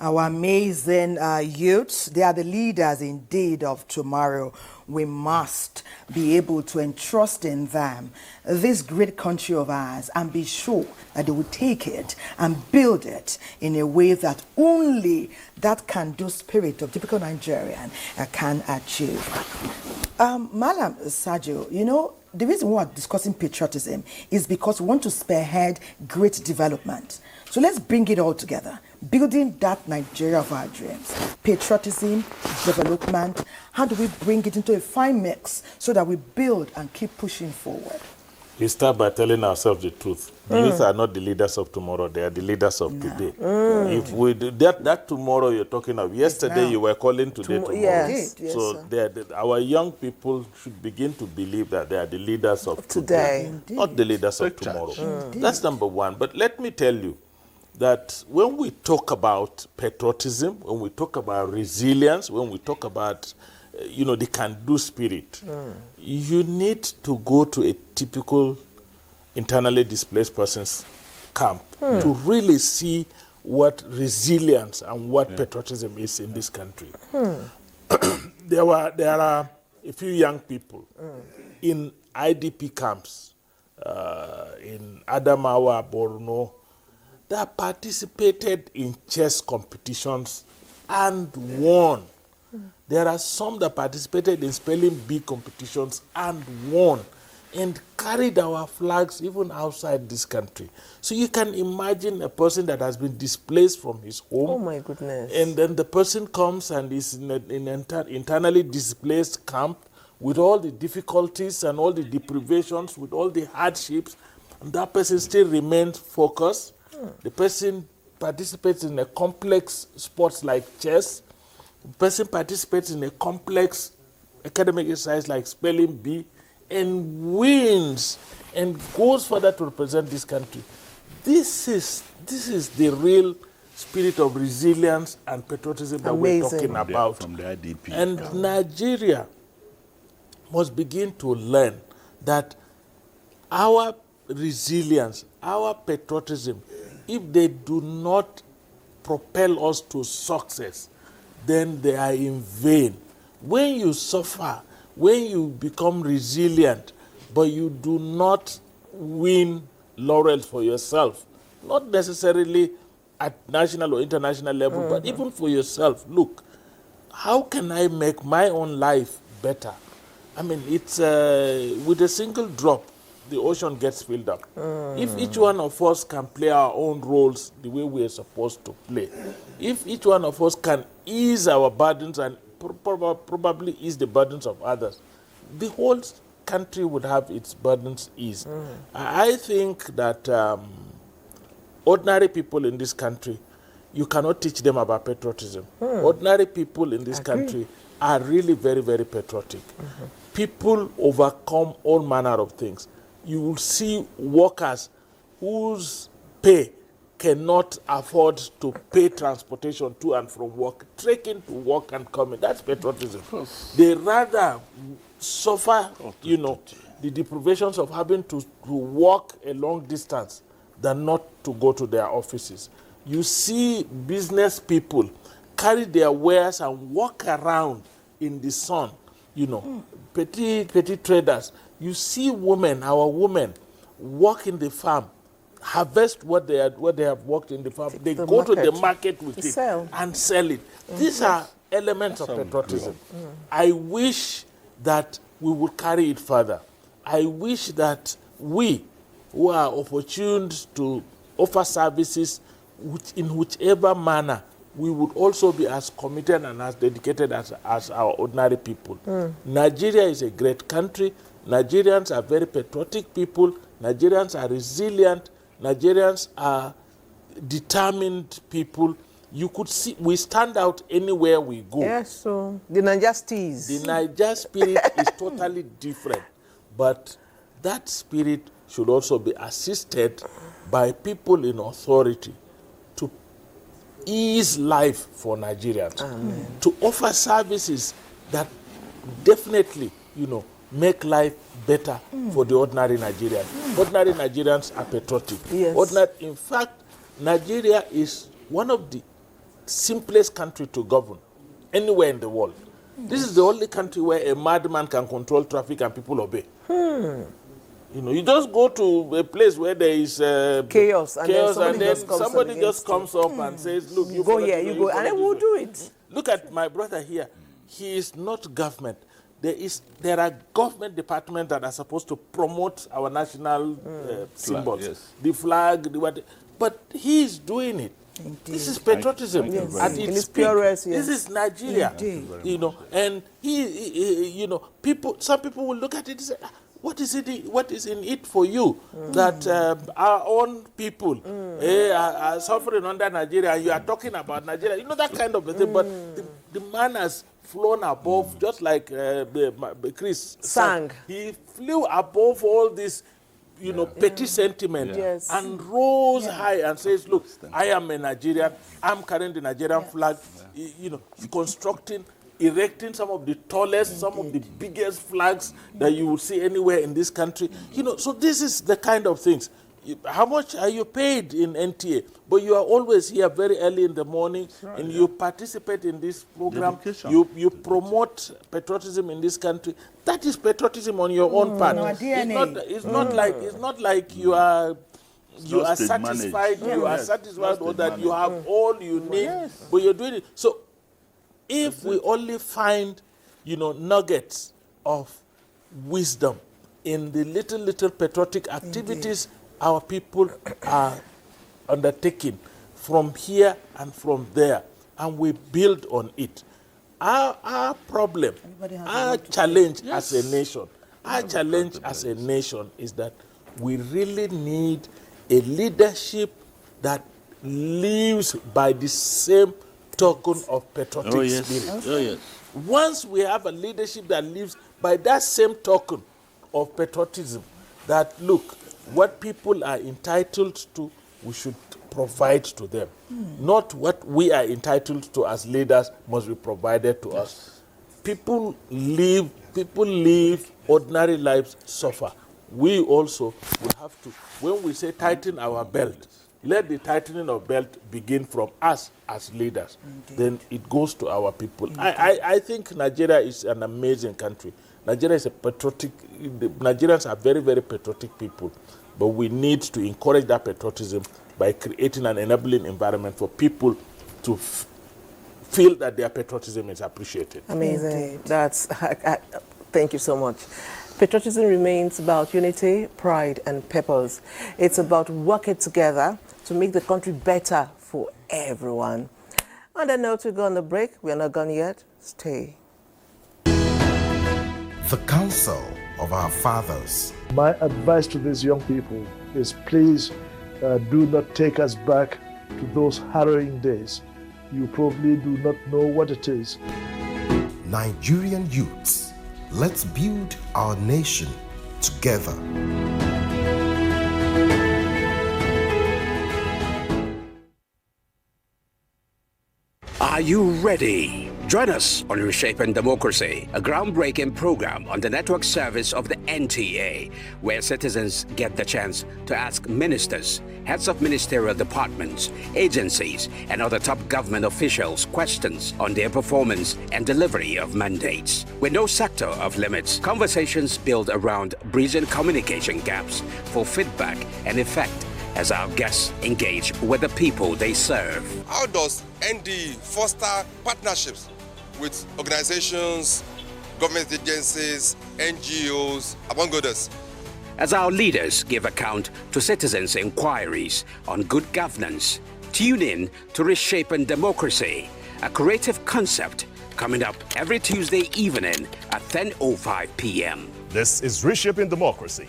Our amazing youths, they are the leaders indeed of tomorrow. We must be able to entrust in them this great country of ours and be sure that they will take it and build it in a way that only that can-do spirit of typical Nigerian can achieve. Malam Sajo, you know, the reason we are discussing patriotism is because we want to spearhead great development. So let's bring it all together. Building that Nigeria of our dreams. Patriotism, development. How do we bring it into a fine mix so that we build and keep pushing forward? We start by telling ourselves the truth. The youth are not the leaders of tomorrow, they are the leaders of today. If we do that tomorrow you're talking of, yesterday you were calling today tomorrow. Yes. So our young people should begin to believe that they are the leaders of today, not the leaders of tomorrow. That's number one. But let me tell you that when we talk about patriotism, when we talk about resilience, when we talk about the can-do spirit, you need to go to a typical internally displaced person's camp to really see what resilience and what patriotism is in this country. There are a few young people in IDP camps in Adamawa, Borno, that participated in chess competitions and won. There are some that participated in spelling bee competitions and won and carried our flags even outside this country. So you can imagine a person that has been displaced from his home. Oh my goodness. And then the person comes and is in an internally displaced camp with all the difficulties and all the deprivations, with all the hardships, and that person still remains focused. The person participates in a complex sports like chess. The person participates in a complex academic exercise like spelling bee and wins and goes further to represent this country. This is the real spirit of resilience and patriotism that we're talking about. From the IDP. And Nigeria must begin to learn that our resilience, our patriotism, if they do not propel us to success, then they are in vain. When you suffer, when you become resilient, but you do not win laurels for yourself, not necessarily at national or international level, but even for yourself, look, how can I make my own life better? I mean, it's with a single drop, the ocean gets filled up. If each one of us can play our own roles the way we are supposed to play, if each one of us can ease our burdens and probably ease the burdens of others, the whole country would have its burdens eased. I think that ordinary people in this country, you cannot teach them about patriotism. Ordinary people in this country are really very, very patriotic. People overcome all manner of things. You will see workers whose pay cannot afford to pay transportation to and from work, trekking to work and coming. That's patriotism. They rather suffer, the deprivations of having to walk a long distance than not to go to their offices. You see business people carry their wares and walk around in the sun, petty traders. You see women, our women, walk in the farm, harvest what they have worked in the farm. They go to the market with it and sell it. These are elements of patriotism. I wish that we would carry it further. I wish that we, who are opportuned to offer services in whichever manner, we would also be as committed and as dedicated as our ordinary people. Nigeria is a great country. Nigerians are very patriotic people. Nigerians are resilient. Nigerians are determined people. You could see we stand out anywhere we go. Yes, so the Niger steez. The Niger spirit is totally different. But that spirit should also be assisted by people in authority to ease life for Nigerians, to offer services that definitely, make life better for the ordinary Nigerians. Ordinary Nigerians are patriotic. Yes. In fact, Nigeria is one of the simplest countries to govern anywhere in the world. This is the only country where a madman can control traffic and people obey. You just go to a place where there is chaos, and then somebody just comes up and says, look, you go here, you go, and then we'll do it. Look at my brother here. He is not government. There are government departments that are supposed to promote our national symbols, the flag, but he is doing it. Indeed. This is patriotism at its peak. This is Nigeria, and some people will look at it and say, what is in it for you that our own people are suffering under Nigeria, and you are talking about Nigeria, that kind of a thing. But the man has flown above, just like Chris sang. He flew above all this petty sentiment and rose high and says, look, I am a Nigerian, I'm carrying the Nigerian flag, constructing, erecting some of the tallest, some of the biggest flags that you will see anywhere in this country. So this is the kind of things. How much are you paid in NTA? But you are always here very early in the morning, and you participate in this program. You promote patriotism in this country. That is patriotism on your own part. It's not like you are satisfied. You are satisfied, or that you have all you need, but you're doing it. So if we only find, nuggets of wisdom in the little patriotic activities our people are undertaking from here and from there, and we build on it. Our problem, our challenge as a nation, is that we really need a leadership that lives by the same token of patriotic spirit. Once we have a leadership that lives by that same token of patriotism, that look, what people are entitled to, we should provide to them. Not what we are entitled to as leaders must be provided to us. People live ordinary lives, suffer. We also will have to, when we say tighten our belt, let the tightening of belt begin from us as leaders. Then it goes to our people. I think Nigeria is an amazing country. Nigeria is Nigerians are very, very patriotic people. But we need to encourage that patriotism by creating an enabling environment for people to feel that their patriotism is appreciated. Amazing. Thank you so much. Patriotism remains about unity, pride, and purpose. It's about working together to make the country better for everyone. On that note, we go on the break. We are not gone yet. Stay. The counsel of our fathers. My advice to these young people is please do not take us back to those harrowing days. You probably do not know what it is. Nigerian youths, let's build our nation together. Are you ready Join us on Reshaping Democracy, a groundbreaking program on the network service of the NTA, where citizens get the chance to ask ministers, heads of ministerial departments, agencies, and other top government officials questions on their performance and delivery of mandates. With no sector of limits, conversations build around bridging communication gaps for feedback and effect as our guests engage with the people they serve. How does ND foster partnerships with organizations, government agencies, NGOs, among others? As our leaders give account to citizens' inquiries on good governance, tune in to Reshaping Democracy, a creative concept coming up every Tuesday evening at 10:05 p.m. This is Reshaping Democracy.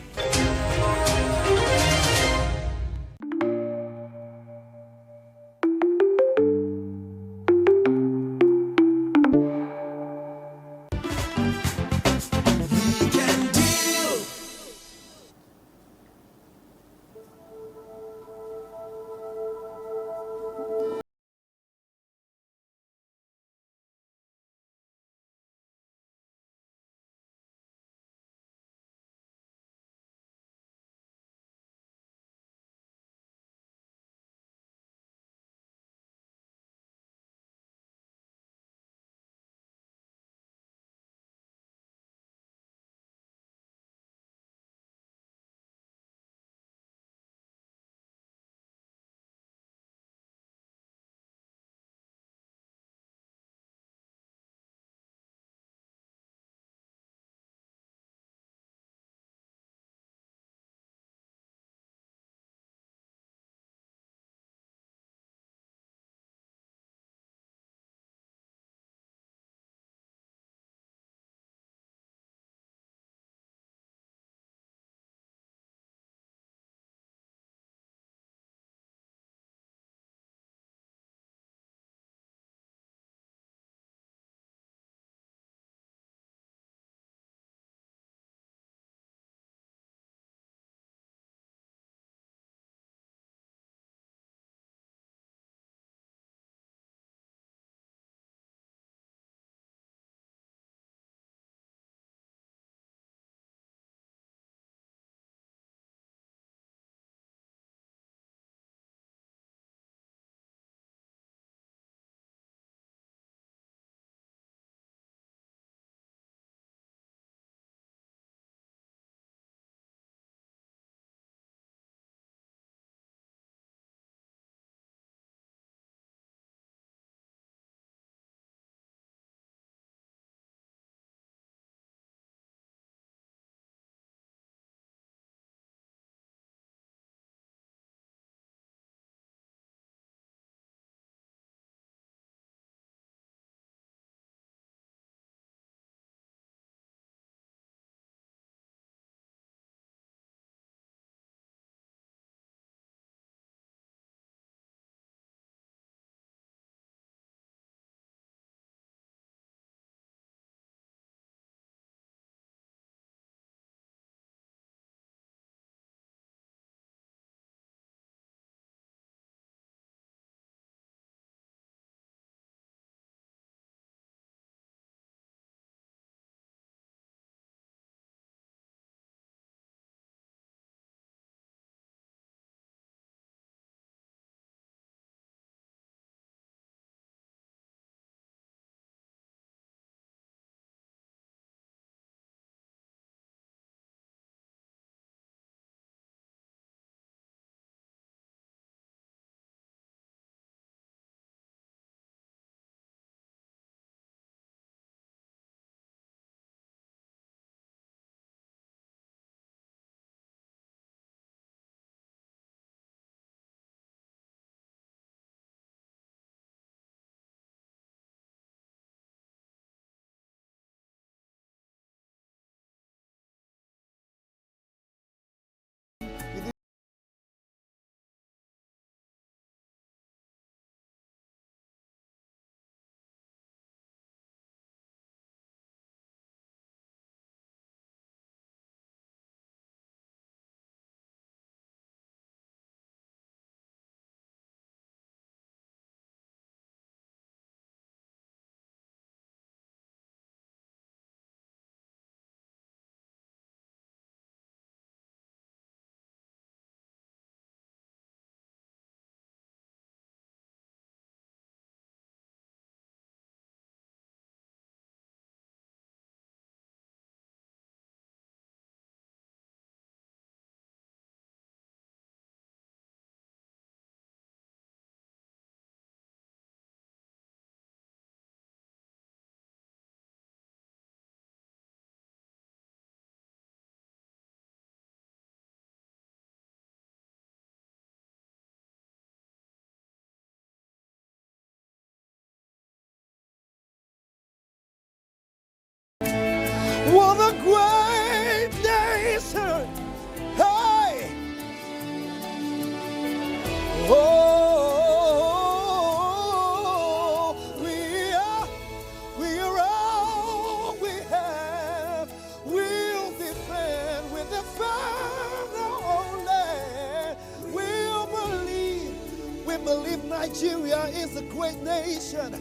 believe Nigeria is a great nation,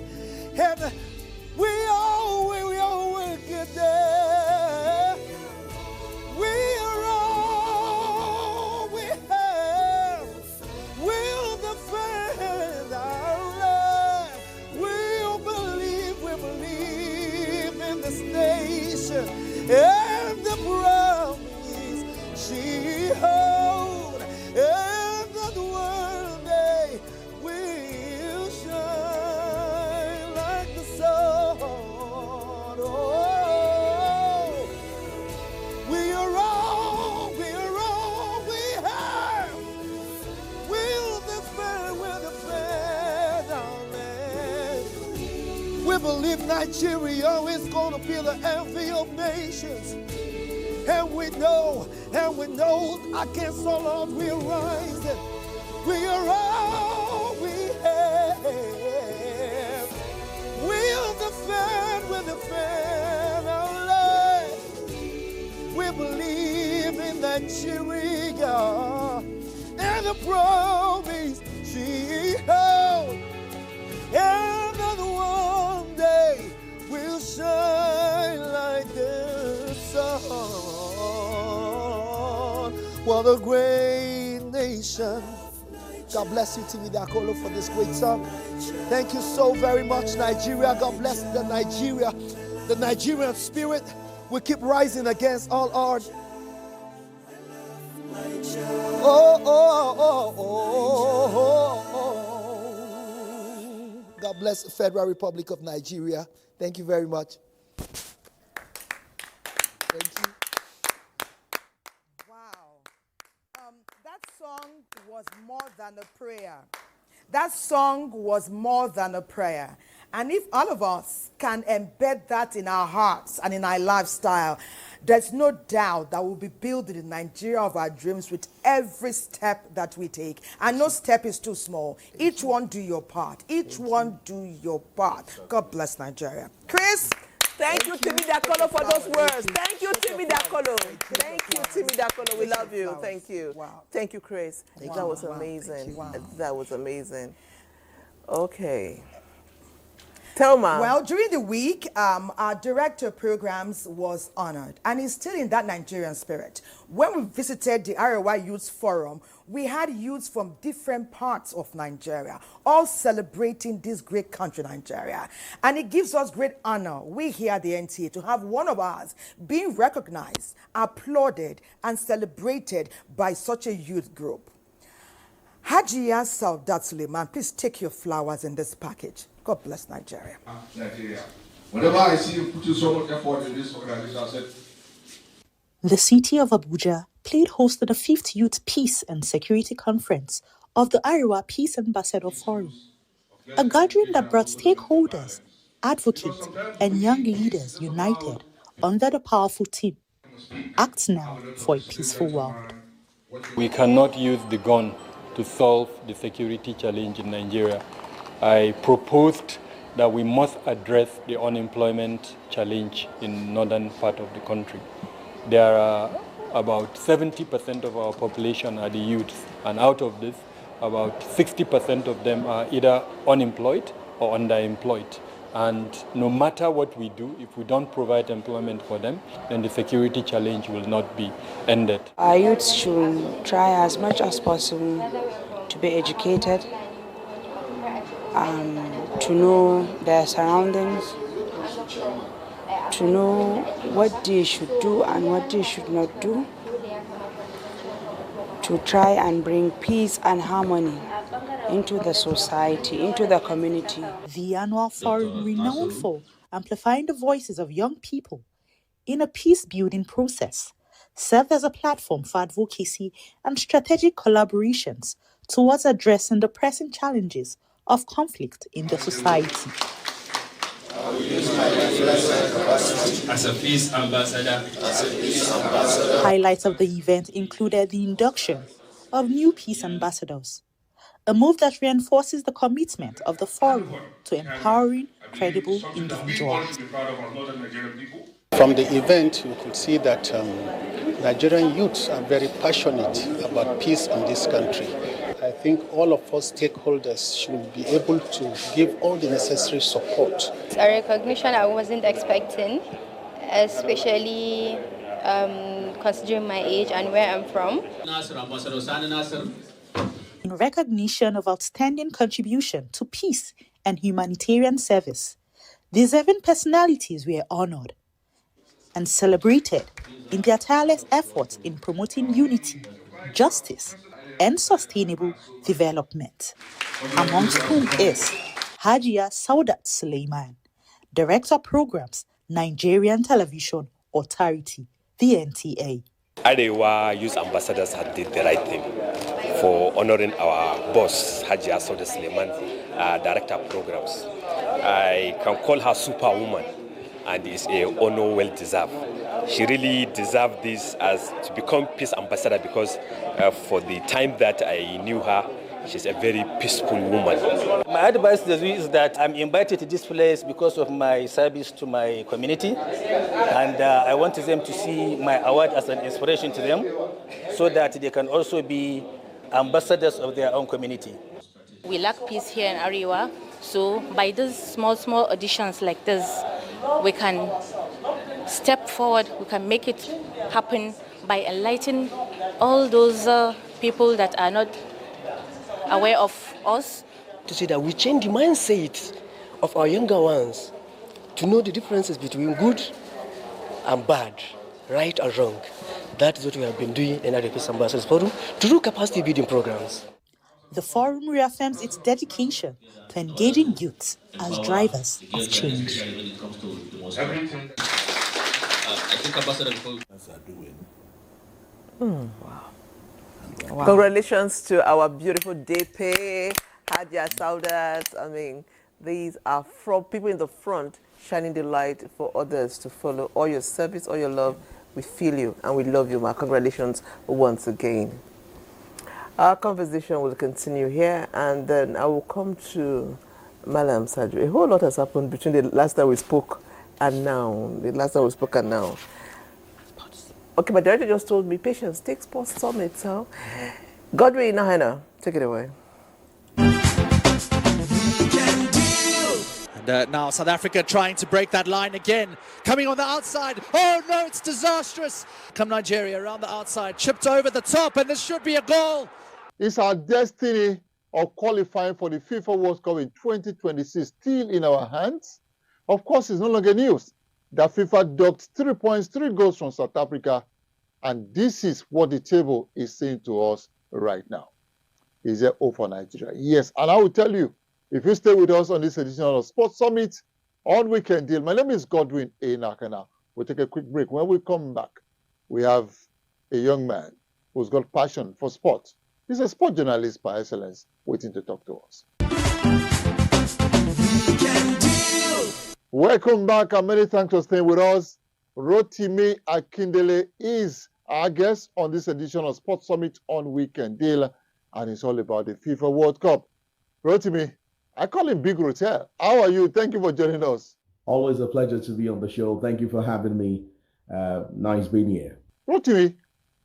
and we all will get there. We are all we have. We'll defend our land. We'll believe in this nation and the promise she holds. And that one day we'll shine like the sun. Oh, we are all we have. We'll defend our land. We believe Nigeria is going to be the envy of nations. And we know against all odds we're rising. We are all we have. We'll defend our land. We believe in Nigeria and the promise she holds. And that one day we'll shine like the sun. What a great nation. God bless you, Timmy Dakolo, for this great song. Thank you so very much, Nigeria. God bless the Nigerian spirit. We keep rising against all odds. God bless the Federal Republic of Nigeria. Thank you very much. Thank you. That song was more than a prayer. That song was more than a prayer. And if all of us can embed that in our hearts and in our lifestyle, there's no doubt that we'll be building the Nigeria of our dreams with every step that we take. And no step is too small. Each one do your part. Each one do your part. God bless Nigeria. Chris? Thank you, Timmy Dakolo, for those words. Thank you, Timmy Dakolo. Thank you, Timmy Dakolo. We love you. Thank you. Wow. Thank you, Chris. That was amazing. That was amazing. Okay. Thelma. Well, during the week, our director of programs was honored, and he's still in that Nigerian spirit. When we visited the Arewa Youth Forum, we had youths from different parts of Nigeria, all celebrating this great country, Nigeria. And it gives us great honor, we here at the NTA, to have one of ours being recognized, applauded, and celebrated by such a youth group. Hajiya Saudat Suleiman, please take your flowers in this package. God bless Nigeria. Nigeria. Whenever I see you put so much effort in this organization, I said, the city of Abuja played host to the 5th Youth Peace and Security Conference of the Arewa Peace Ambassador Forum, a gathering that brought stakeholders, advocates, and young leaders united under the powerful theme, Act Now for a Peaceful World. We cannot use the gun to solve the security challenge in Nigeria. I proposed that we must address the unemployment challenge in northern part of the country. There are about 70% of our population are the youths, and out of this, about 60% of them are either unemployed or underemployed. And no matter what we do, if we don't provide employment for them, then the security challenge will not be ended. Our youths should try as much as possible to be educated, to know their surroundings, to know what they should do and what they should not do, to try and bring peace and harmony into the society, into the community. The annual forum, renowned for amplifying the voices of young people in a peace-building process, served as a platform for advocacy and strategic collaborations towards addressing the pressing challenges of conflict in the society. As a peace ambassador. Highlights of the event included the induction of new peace ambassadors, a move that reinforces the commitment of the forum to empowering credible individuals. From the event, you could see that Nigerian youths are very passionate about peace in this country. I think all of us stakeholders should be able to give all the necessary support. It's a recognition I wasn't expecting, especially considering my age and where I'm from. In recognition of outstanding contribution to peace and humanitarian service, deserving personalities were honored and celebrated in their tireless efforts in promoting unity, justice, and sustainable development, amongst whom is Hajia Saudat Suleiman, Director Programs, Nigerian Television Authority, the NTA. Arewa Youth Ambassadors had did the right thing for honoring our boss, Hajia Saudat Suleiman, Director Programs. I can call her superwoman, and it's an honor well deserved. She really deserved this as to become peace ambassador because for the time that I knew her, she's a very peaceful woman. My advice to you is that I'm invited to this place because of my service to my community, and I want them to see my award as an inspiration to them so that they can also be ambassadors of their own community. We lack peace here in Arewa, so by these small auditions like this, we can step forward, we can make it happen by enlightening all those people that are not aware of us. To say that we change the mindset of our younger ones to know the differences between good and bad, right or wrong. That is what we have been doing in the Peace Ambassadors Forum to do capacity building programs. The forum reaffirms its dedication to engaging youths as drivers of change. Wow. Congratulations to our beautiful DP, Hajia Saudat. I mean, these are from people in the front shining the light for others to follow. All your service, all your love, we feel you and we love you, ma. Congratulations once again. Our conversation will continue here, and then I will come to Malam Sadri. A whole lot has happened between the last time we spoke and now. Okay, my director just told me, patience takes Sports Summit. So, Godwin Nahana, take it away. And now South Africa trying to break that line again. Coming on the outside. Oh no, it's disastrous. Come Nigeria around the outside. Chipped over the top, and this should be a goal. It's our destiny of qualifying for the FIFA World Cup in 2026 still in our hands. Of course, it's no longer news that FIFA docked 3 points, 3 goals from South Africa, and this is what the table is saying to us right now. Is there hope for Nigeria? Yes, and I will tell you, if you stay with us on this edition of Sports Summit on Weekend Deal, my name is Godwin A. Nakana. We'll take a quick break. When we come back, we have a young man who's got passion for sports. He's a sport journalist by excellence, waiting to talk to us. Welcome back, and many thanks for staying with us. Rotimi Akindele is our guest on this edition of Sports Summit on Weekend Deal, and it's all about the FIFA World Cup. Rotimi, I call him Big Rotel. How are you? Thank you for joining us. Always a pleasure to be on the show. Thank you for having me. Nice being here. Rotimi,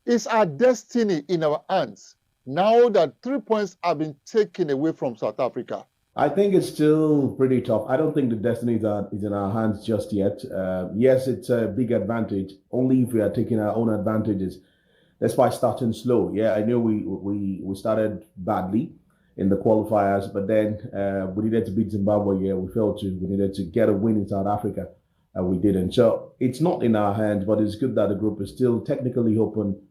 it's our destiny in our hands now that 3 points have been taken away from South Africa. I think it's still pretty tough. I don't think the destiny is in our hands just yet. Yes, it's a big advantage, only if we are taking our own advantages. That's why starting slow. Yeah, I know we started badly in the qualifiers, but then we needed to beat Zimbabwe. Yeah, we failed to. We needed to get a win in South Africa, and we didn't. So it's not in our hands, but it's good that the group is still technically open.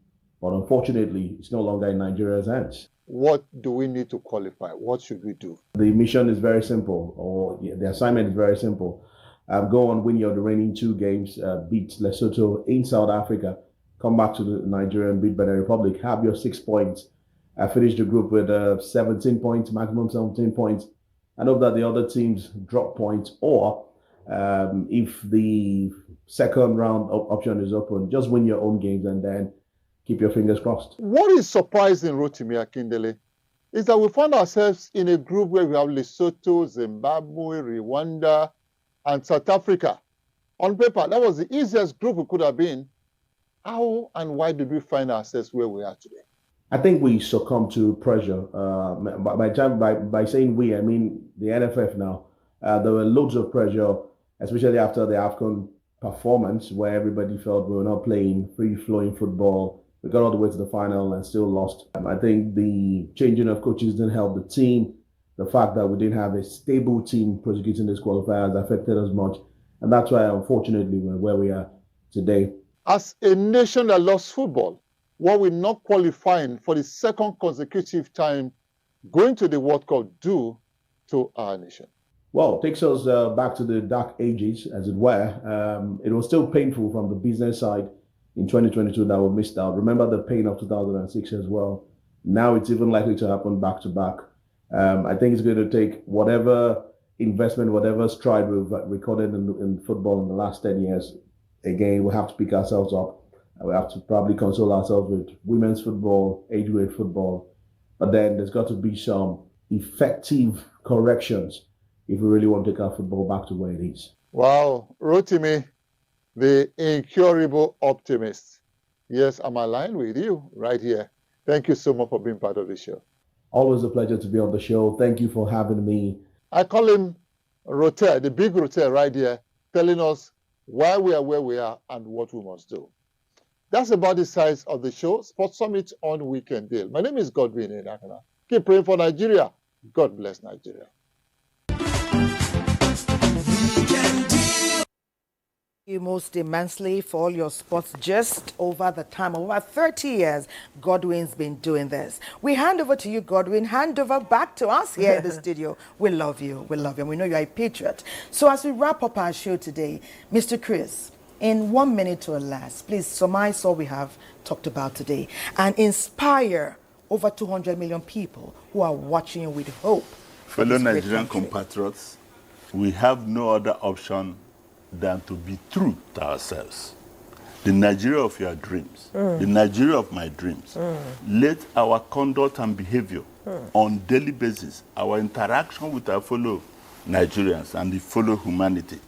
But unfortunately, it's no longer in Nigeria's hands. What do we need to qualify? What should we do? The mission is very simple, or the assignment is very simple. Go and win your remaining 2 games, beat Lesotho in South Africa, come back to the Nigeria and beat Benin Republic, have your 6 points, finish the group with 17 points, maximum 17 points. I know that the other teams drop points, or if the second round option is open, just win your own games and then keep your fingers crossed. What is surprising, Rotimi Akindele, is that we find ourselves in a group where we have Lesotho, Zimbabwe, Rwanda, and South Africa. On paper, that was the easiest group we could have been. How and why did we find ourselves where we are today? I think we succumb to pressure. By saying we, I mean the NFF now. There were loads of pressure, especially after the AFCON performance, where everybody felt we were not playing free-flowing football. We got all the way to the final and still lost. I think the changing of coaches didn't help the team. The fact that we didn't have a stable team prosecuting this qualifiers affected us much. And that's why, unfortunately, we're where we are today. As a nation that loves football, what will not qualifying for the second consecutive time going to the World Cup do to our nation? Well, it takes us back to the dark ages, as it were. It was still painful from the business side in 2022 that we missed out. Remember the pain of 2006 as well. Now it's even likely to happen back to back. I think it's going to take whatever investment, whatever stride we've recorded in football in the last 10 years. Again, we have to pick ourselves up. We have to probably console ourselves with women's football, age-grade football. But then there's got to be some effective corrections if we really want to take our football back to where it is. Wow, Rotimi, the incurable optimist. Yes, I'm aligned with you right here. Thank you so much for being part of the show. Always a pleasure to be on the show. Thank you for having me. I call him Rotel, the big Rotel right here, telling us why we are where we are and what we must do. That's about the size of the show, Sports Summit on Weekend Deal. My name is Godwin Enakana. Keep praying for Nigeria. God bless Nigeria. You most immensely for all your sports just over the time of over 30 years Godwin's been doing this. We hand over to you, Godwin. Hand over back to us here in the studio. We love you. We love you. And we know you're a patriot. So as we wrap up our show today, Mr. Chris, in 1 minute or less, please summarize all we have talked about today and inspire over 200 million people who are watching you with hope. Fellow Nigerian compatriots, we have no other option than to be true to ourselves. The Nigeria of your dreams, the Nigeria of my dreams. Let our conduct and behavior on daily basis, our interaction with our fellow Nigerians and the fellow humanity,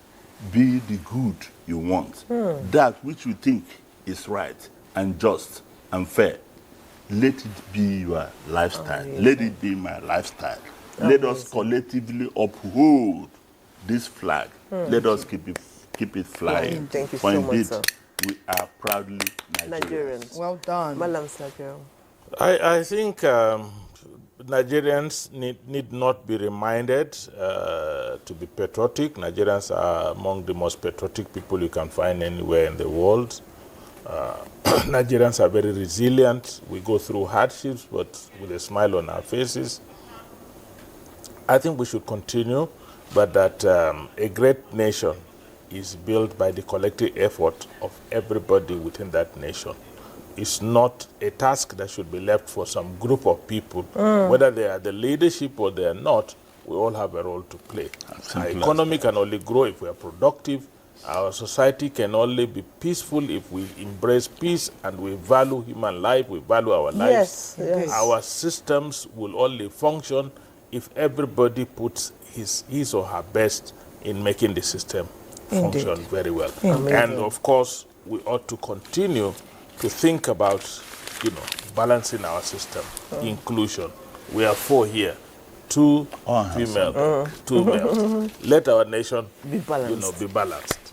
be the good you want. That which you think is right and just and fair. Let it be your lifestyle. Let it be my lifestyle. Let us collectively uphold this flag. Let us keep it flying. Thank you For so indeed, much, sir. we are proudly Nigerians. Well done. Malam Sakyo. I think Nigerians need not be reminded to be patriotic. Nigerians are among the most patriotic people you can find anywhere in the world. Nigerians are very resilient. We go through hardships, but with a smile on our faces. I think we should continue, but that a great nation is built by the collective effort of everybody within that nation. It's not a task that should be left for some group of people, whether they are the leadership or they are not. We all have a role to play. Our economy can only grow if we are productive. Our society can only be peaceful if we embrace peace and we value human life, we value our lives. Yes. Our systems will only function if everybody puts his or her best in making the system function very well. And of course, we ought to continue to think about, balancing our system, inclusion. We are 4 here, 2 female, 2 male. Let our nation be balanced.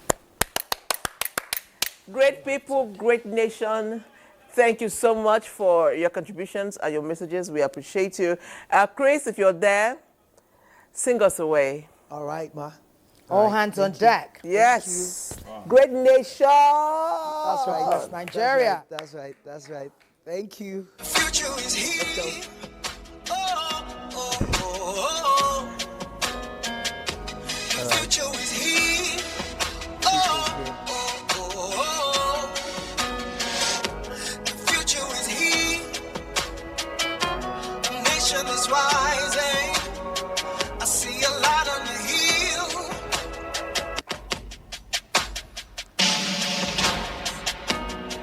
Great people, great nation. Thank you so much for your contributions and your messages. We appreciate you. Chris, if you're there, sing us away. All right, ma. All hands on deck. Yes. Great nation. That's right. That's Nigeria. That's right. That's right. Thank you. The future is here. The future is here. The future is here. The nation is rising. I see a light on the hill.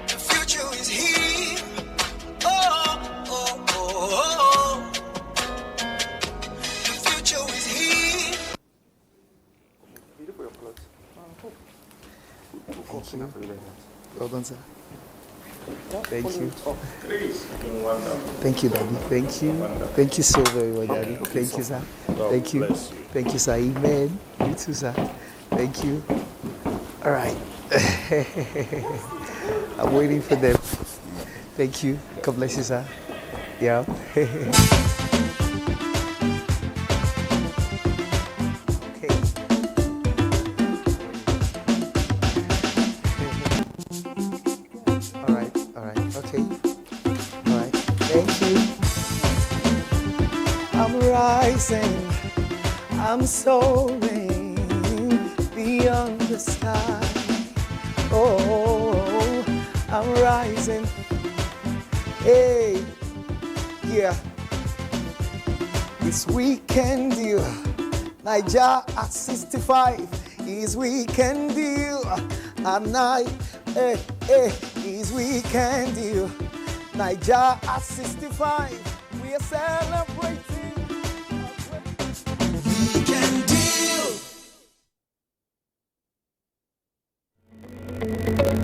The future is here. The future is here. Well done, sir. Thank you. Thank you, Daddy. Thank you. Thank you so very much, Daddy. Thank you, sir. Thank you. Thank you, sir. Amen. You too, sir. Thank you. All right. I'm waiting for them. Thank you. God bless you, sir. Yeah. I'm soaring beyond the sky. Oh, I'm rising. Hey, yeah. This weekend deal, Niger at 65. His weekend deal at night. Hey, his weekend deal, Niger at 65. We are celebrating.